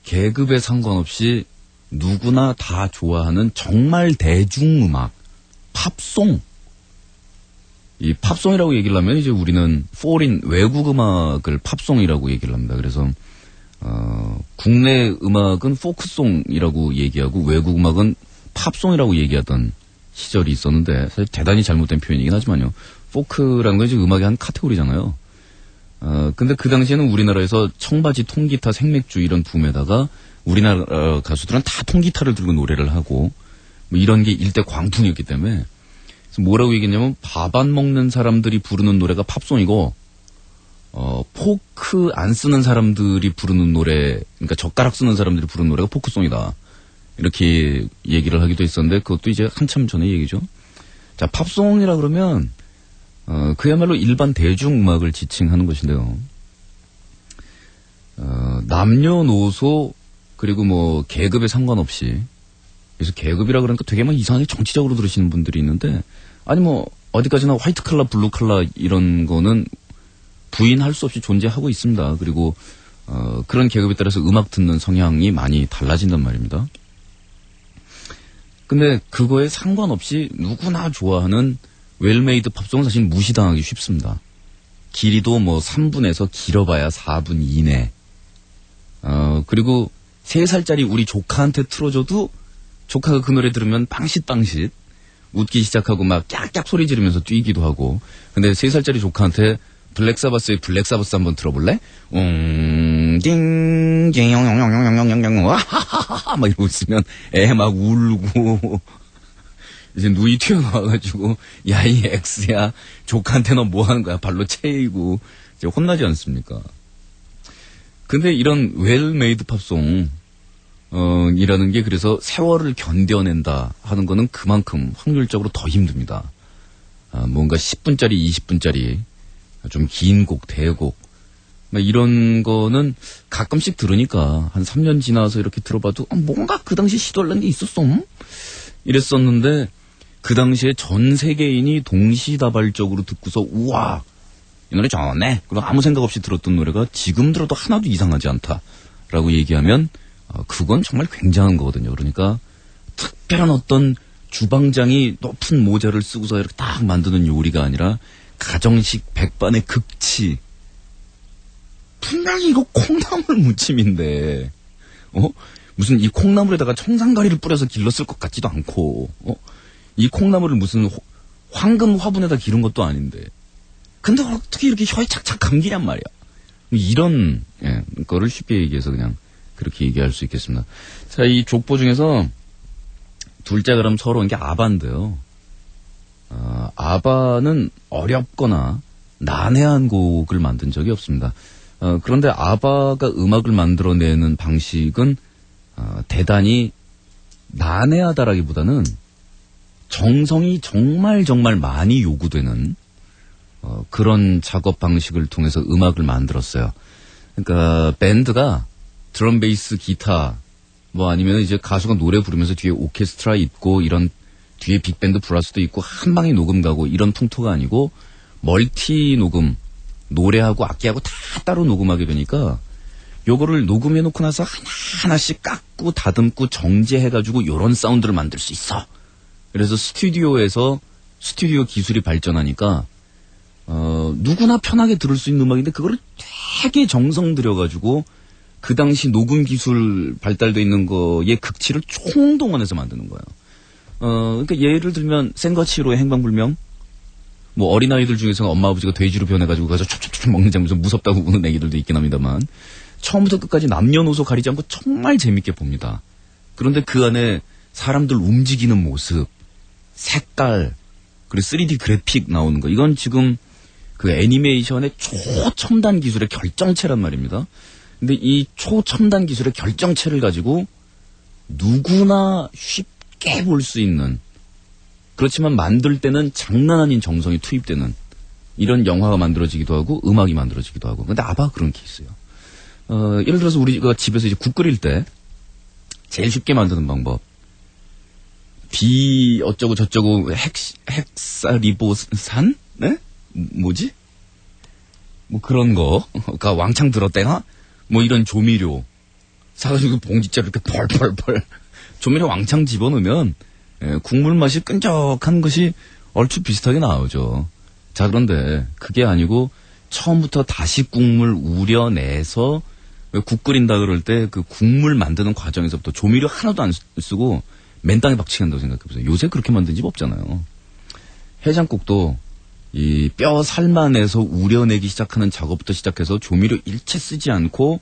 계급에 상관없이 누구나 다 좋아하는 정말 대중음악 팝송. 이 팝송이라고 얘기를 하면 이제 우리는 포린 외국 음악을 팝송이라고 얘기를 합니다. 그래서 국내 음악은 포크송이라고 얘기하고 외국 음악은 팝송이라고 얘기하던 시절이 있었는데, 사실 대단히 잘못된 표현이긴 하지만요. 포크라는 건 이제 음악의 한 카테고리잖아요. 근데 그 당시에는 우리나라에서 청바지, 통기타, 생맥주 이런 붐에다가 우리나라 가수들은 다 통기타를 들고 노래를 하고 뭐 이런 게 일대 광풍이었기 때문에, 그래서 뭐라고 얘기했냐면 밥 안 먹는 사람들이 부르는 노래가 팝송이고 포크 안 쓰는 사람들이 부르는 노래, 그러니까 젓가락 쓰는 사람들이 부르는 노래가 포크송이다. 이렇게 얘기를 하기도 했었는데 그것도 이제 한참 전의 얘기죠. 자, 팝송이라 그러면 그야말로 일반 대중음악을 지칭하는 것인데요. 남녀노소 그리고 뭐 계급에 상관없이, 그래서 계급이라 그러니까 되게 막 이상하게 정치적으로 들으시는 분들이 있는데, 아니 뭐 어디까지나 화이트 칼라, 블루 칼라 이런 거는 부인할 수 없이 존재하고 있습니다. 그리고 그런 계급에 따라서 음악 듣는 성향이 많이 달라진단 말입니다. 근데 그거에 상관없이 누구나 좋아하는 웰메이드 팝송은 사실 무시당하기 쉽습니다. 길이도 뭐 3분에서 길어봐야 4분 이내. 그리고 3살짜리 우리 조카한테 틀어줘도 조카가 그 노래 들으면 빵싯빵싯 웃기 시작하고 막 깍깍 소리 지르면서 뛰기도 하고. 근데 3살짜리 조카한테 블랙사바스의 블랙사바스 한번 들어볼래? 와하하하 막 이러고 있으면 애 막 울고 이제 누이 튀어나와가지고 야 이 엑스야 조카한테 너 뭐 하는 거야 발로 채이고 이제 혼나지 않습니까? 근데 이런 웰메이드 팝송 이라는 게 그래서 세월을 견뎌낸다 하는 거는 그만큼 확률적으로 더 힘듭니다. 뭔가 10분짜리 20분짜리 좀 긴 곡, 대곡 이런 거는 가끔씩 들으니까 한 3년 지나서 이렇게 들어봐도 뭔가 그 당시 시도하려는 게 있었어 이랬었는데 그 당시에 전 세계인이 동시다발적으로 듣고서 우와 이 노래 좋네 그리고 아무 생각 없이 들었던 노래가 지금 들어도 하나도 이상하지 않다라고 얘기하면 그건 정말 굉장한 거거든요. 그러니까 특별한 어떤 주방장이 높은 모자를 쓰고서 이렇게 딱 만드는 요리가 아니라 가정식 백반의 극치. 분명히 이거 콩나물 무침인데, 무슨 이 콩나물에다가 청산가리를 뿌려서 길렀을 것 같지도 않고, 이 콩나물을 무슨 황금 화분에다 기른 것도 아닌데. 근데 어떻게 이렇게 혀에 착착 감기냔 말이야. 이런, 거를 쉽게 얘기해서 그냥 그렇게 얘기할 수 있겠습니다. 자, 이 족보 중에서 둘째 그럼 서로 온 게 아바인데요. 아바는 어렵거나 난해한 곡을 만든 적이 없습니다. 그런데 아바가 음악을 만들어내는 방식은 대단히 난해하다라기보다는 정성이 정말 많이 요구되는 그런 작업 방식을 통해서 음악을 만들었어요. 그러니까 밴드가 드럼, 베이스, 기타 뭐 아니면 이제 가수가 노래 부르면서 뒤에 오케스트라 있고 이런 뒤에 빅밴드 브라스도 있고 한 방에 녹음 가고 이런 풍토가 아니고 멀티 녹음 노래하고 악기하고 다 따로 녹음하게 되니까 요거를 녹음해놓고 나서 하나하나씩 깎고 다듬고 정제해가지고 요런 사운드를 만들 수 있어. 그래서 스튜디오 기술이 발전하니까 누구나 편하게 들을 수 있는 음악인데 그거를 되게 정성 들여가지고 그 당시 녹음 기술 발달돼 있는 거의 극치를 총동원해서 만드는 거예요. 그러니까 예를 들면 생과치로의 행방불명, 뭐 어린아이들 중에서는 엄마 아버지가 돼지로 변해가지고 가서 촉촉촉 먹는 장면에서 무섭다고 우는 애기들도 있긴 합니다만 처음부터 끝까지 남녀노소 가리지 않고 정말 재밌게 봅니다. 그런데 그 안에 사람들 움직이는 모습, 색깔, 그리고 3D 그래픽 나오는 거 이건 지금 그 애니메이션의 초첨단 기술의 결정체란 말입니다. 근데 이 초첨단 기술의 결정체를 가지고 누구나 쉽게 볼 수 있는 그렇지만 만들 때는 장난 아닌 정성이 투입되는 이런 영화가 만들어지기도 하고 음악이 만들어지기도 하고. 근데 아바가 그런 케이스예요. 예를 들어서 우리가 집에서 이제 국 끓일 때 제일 쉽게 만드는 방법. 비 어쩌고 저쩌고 헥사리보산? 네? 뭐지? 뭐 그런 거가 왕창 들었대나? 뭐 이런 조미료 사가지고 봉지째로 이렇게 펄펄펄 조미료 왕창 집어넣으면 국물 맛이 끈적한 것이 얼추 비슷하게 나오죠. 자, 그런데 그게 아니고 처음부터 다시 국물 우려내서 국 끓인다 그럴 때 그 국물 만드는 과정에서부터 조미료 하나도 안 쓰고 맨땅에 박치기 한다고 생각해보세요. 요새 그렇게 만든 집 없잖아요. 해장국도 이 뼈 삶아내서 우려내기 시작하는 작업부터 시작해서 조미료 일체 쓰지 않고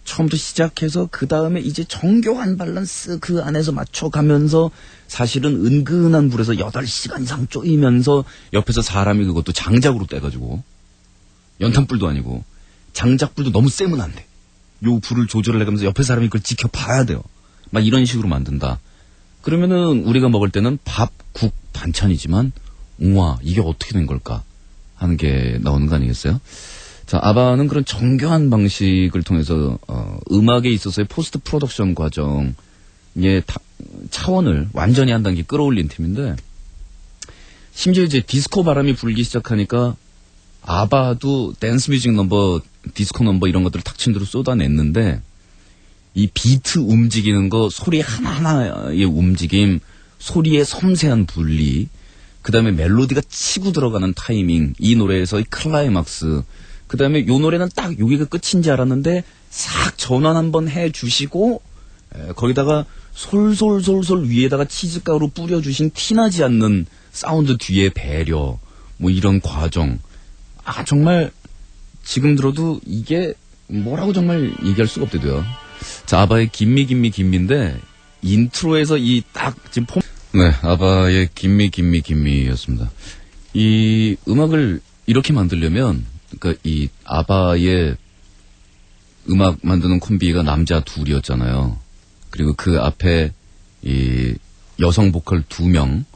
처음부터 시작해서 그 다음에 이제 정교한 밸런스 그 안에서 맞춰가면서 사실은 은근한 불에서 8시간 이상 쪼이면서 옆에서 사람이 그것도 장작으로 떼가지고 연탄불도 아니고 장작불도 너무 세면 안 돼. 요 불을 조절을 해가면서 옆에 사람이 그걸 지켜봐야 돼요. 막 이런 식으로 만든다. 그러면은 우리가 먹을 때는 밥, 국, 반찬이지만 우와 이게 어떻게 된 걸까 하는 게 나오는 거 아니겠어요? 자, 아바는 그런 정교한 방식을 통해서 음악에 있어서의 포스트 프로덕션 과정의 차원을 완전히 한 단계 끌어올린 팀인데 심지어 이제 디스코 바람이 불기 시작하니까 아바도 댄스 뮤직 넘버, 디스코 넘버 이런 것들을 탁친 대로 쏟아냈는데 이 비트 움직이는 거, 소리 하나하나의 움직임, 소리의 섬세한 분리, 그 다음에 멜로디가 치고 들어가는 타이밍, 이 노래에서의 클라이막스, 그 다음에 요 노래는 딱 여기가 끝인지 알았는데 싹 전환 한번 해주시고 거기다가 솔솔솔솔 위에다가 치즈가루 뿌려주신 티나지 않는 사운드 뒤에 배려, 뭐 이런 과정. 아, 정말 지금 들어도 이게 뭐라고 정말 얘기할 수가 없대도요. 자, 아바의 김미인데 인트로에서 이 딱 지금 네, 아바의 김미였습니다. 이 음악을 이렇게 만들려면, 그러니까 이 아바의 음악 만드는 콤비가 남자 둘이었잖아요. 그리고 그 앞에 이 여성 보컬 2명,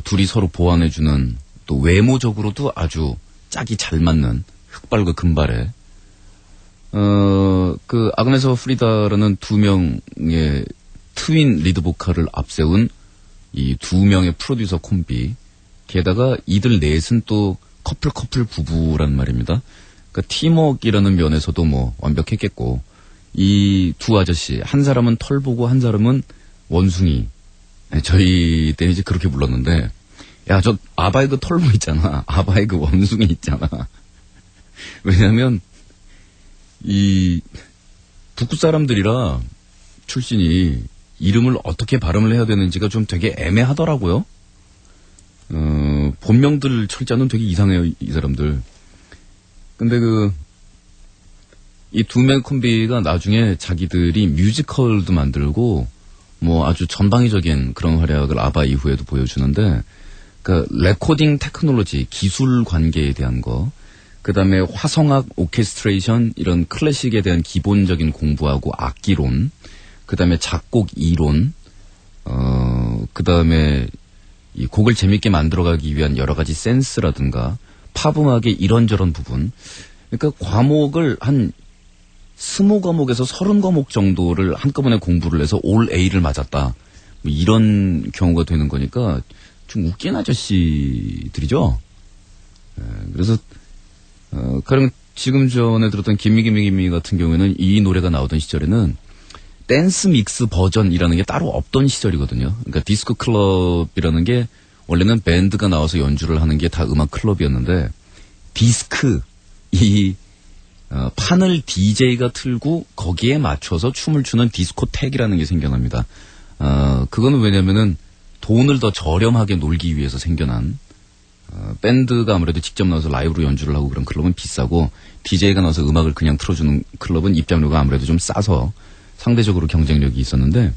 둘이 서로 보완해주는, 또 외모적으로도 아주 짝이 잘 맞는 흑발과 금발의 그 아그네스와 프리다라는 2명의 트윈 리드 보컬을 앞세운 이 2명의 프로듀서 콤비, 게다가 이들 넷은 또 커플 부부란 말입니다. 그러니까 팀워크이라는 면에서도 뭐 완벽했겠고, 이 두 아저씨, 한 사람은 털보고 한 사람은 원숭이. 저희 때는 이제 그렇게 불렀는데, 야, 저 아바의 그 털보 있잖아. 아바의 그 원숭이 있잖아. 왜냐면 이 북구 사람들이라 출신이 이름을 어떻게 발음을 해야 되는지가 좀 되게 애매하더라고요. 본명들 철자는 되게 이상해요, 이 사람들. 근데 이 2명 콤비가 나중에 자기들이 뮤지컬도 만들고 뭐 아주 전방위적인 그런 활약을 아바 이후에도 보여주는데, 그 레코딩 테크놀로지, 기술 관계에 대한 거, 그 다음에 화성악, 오케스트레이션, 이런 클래식에 대한 기본적인 공부하고 악기론, 그 다음에 작곡 이론, 그 다음에 이 곡을 재밌게 만들어가기 위한 여러 가지 센스라든가 팝음악의 이런저런 부분. 그러니까 과목을 한 20과목에서 30과목 정도를 한꺼번에 공부를 해서 올 A를 맞았다. 뭐 이런 경우가 되는 거니까 좀 웃긴 아저씨들이죠. 그래서 가령 지금 전에 들었던 김미 같은 경우에는 이 노래가 나오던 시절에는 댄스 믹스 버전이라는 게 따로 없던 시절이거든요. 그러니까 디스코 클럽이라는 게 원래는 밴드가 나와서 연주를 하는 게 다 음악 클럽이었는데, 디스크, 판을 DJ가 틀고 거기에 맞춰서 춤을 추는 디스코텍이라는 게 생겨납니다. 그거는 왜냐면은 돈을 더 저렴하게 놀기 위해서 생겨난, 밴드가 아무래도 직접 나와서 라이브로 연주를 하고 그런 클럽은 비싸고, DJ가 나와서 음악을 그냥 틀어주는 클럽은 입장료가 아무래도 좀 싸서 상대적으로 경쟁력이 있었는데,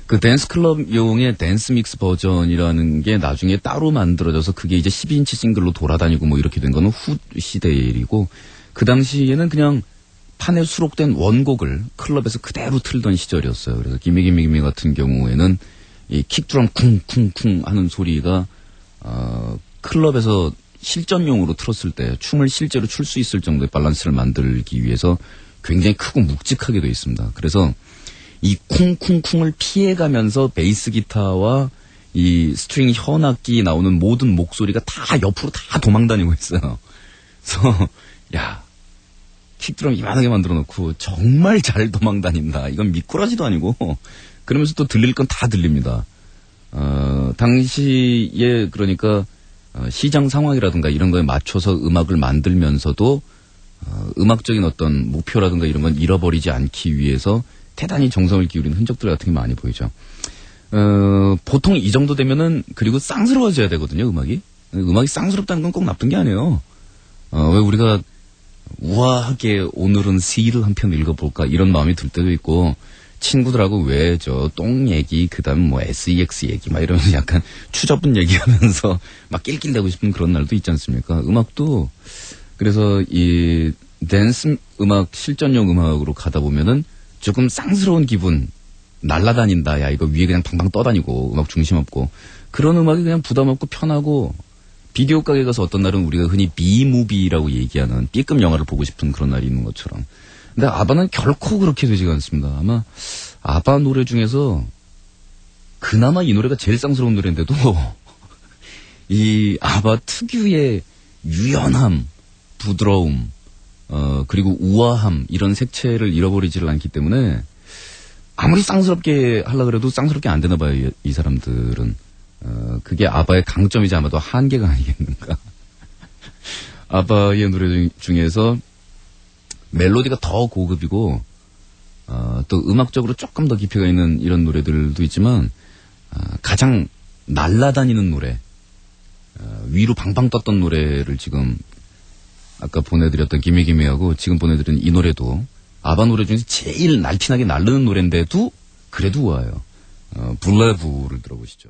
그 댄스 클럽용의 댄스 믹스 버전이라는 게 나중에 따로 만들어져서 그게 이제 12인치 싱글로 돌아다니고 뭐 이렇게 된 거는 후 시대의 일이고, 그 당시에는 그냥 판에 수록된 원곡을 클럽에서 그대로 틀던 시절이었어요. 그래서 김미 같은 경우에는 이 킥드럼 쿵쿵쿵 하는 소리가 클럽에서 실전용으로 틀었을 때 춤을 실제로 출 수 있을 정도의 밸런스를 만들기 위해서 굉장히 크고 묵직하게 되어 있습니다. 그래서 이 쿵쿵쿵을 피해가면서 베이스 기타와 이 스트링 현악기 나오는 모든 목소리가 다 옆으로 다 도망다니고 있어요. 그래서 야, 킥드럼 이만하게 만들어 놓고 정말 잘 도망다닌다. 이건 미꾸라지도 아니고, 그러면서 또 들릴 건 다 들립니다. 당시에 그러니까 시장 상황이라든가 이런 거에 맞춰서 음악을 만들면서도 음악적인 어떤 목표라든가 이런 건 잃어버리지 않기 위해서 대단히 정성을 기울인 흔적들 같은 게 많이 보이죠. 보통 이 정도 되면은, 그리고 쌍스러워져야 되거든요, 음악이. 음악이 쌍스럽다는 건 꼭 나쁜 게 아니에요. 왜 우리가 우아하게 오늘은 시를 한 편 읽어볼까 이런 마음이 들 때도 있고, 친구들하고 왜 저 똥 얘기, 그 다음에 뭐 SEX 얘기 막 이러면서 약간 추접은 얘기하면서 막 낄낄대고 싶은 그런 날도 있지 않습니까? 음악도 그래서 이 댄스 음악, 실전용 음악으로 가다 보면은 조금 쌍스러운 기분, 날라다닌다, 야 이거 위에 그냥 팡팡 떠다니고 음악 중심 없고, 그런 음악이 그냥 부담 없고 편하고, 비디오 가게 가서 어떤 날은 우리가 흔히 B무비라고 얘기하는 B급 영화를 보고 싶은 그런 날이 있는 것처럼. 근데 아바는 결코 그렇게 되지가 않습니다. 아마 아바 노래 중에서 그나마 이 노래가 제일 쌍스러운 노래인데도 이 아바 특유의 유연함, 부드러움, 그리고 우아함, 이런 색채를 잃어버리지를 않기 때문에 아무리 쌍스럽게 하려 그래도 쌍스럽게 안 되나 봐요, 이 사람들은. 그게 아바의 강점이지 아마도 한계가 아니겠는가. 아바의 노래 중에서 멜로디가 더 고급이고, 또 음악적으로 조금 더 깊이가 있는 이런 노래들도 있지만, 가장 날아다니는 노래, 위로 방방 떴던 노래를 지금 아까 보내드렸던 기미기미하고 지금 보내드린 이 노래도 아바 노래 중에서 제일 날티나게 날르는 노래인데도 그래도 와요. 블레부를 들어보시죠.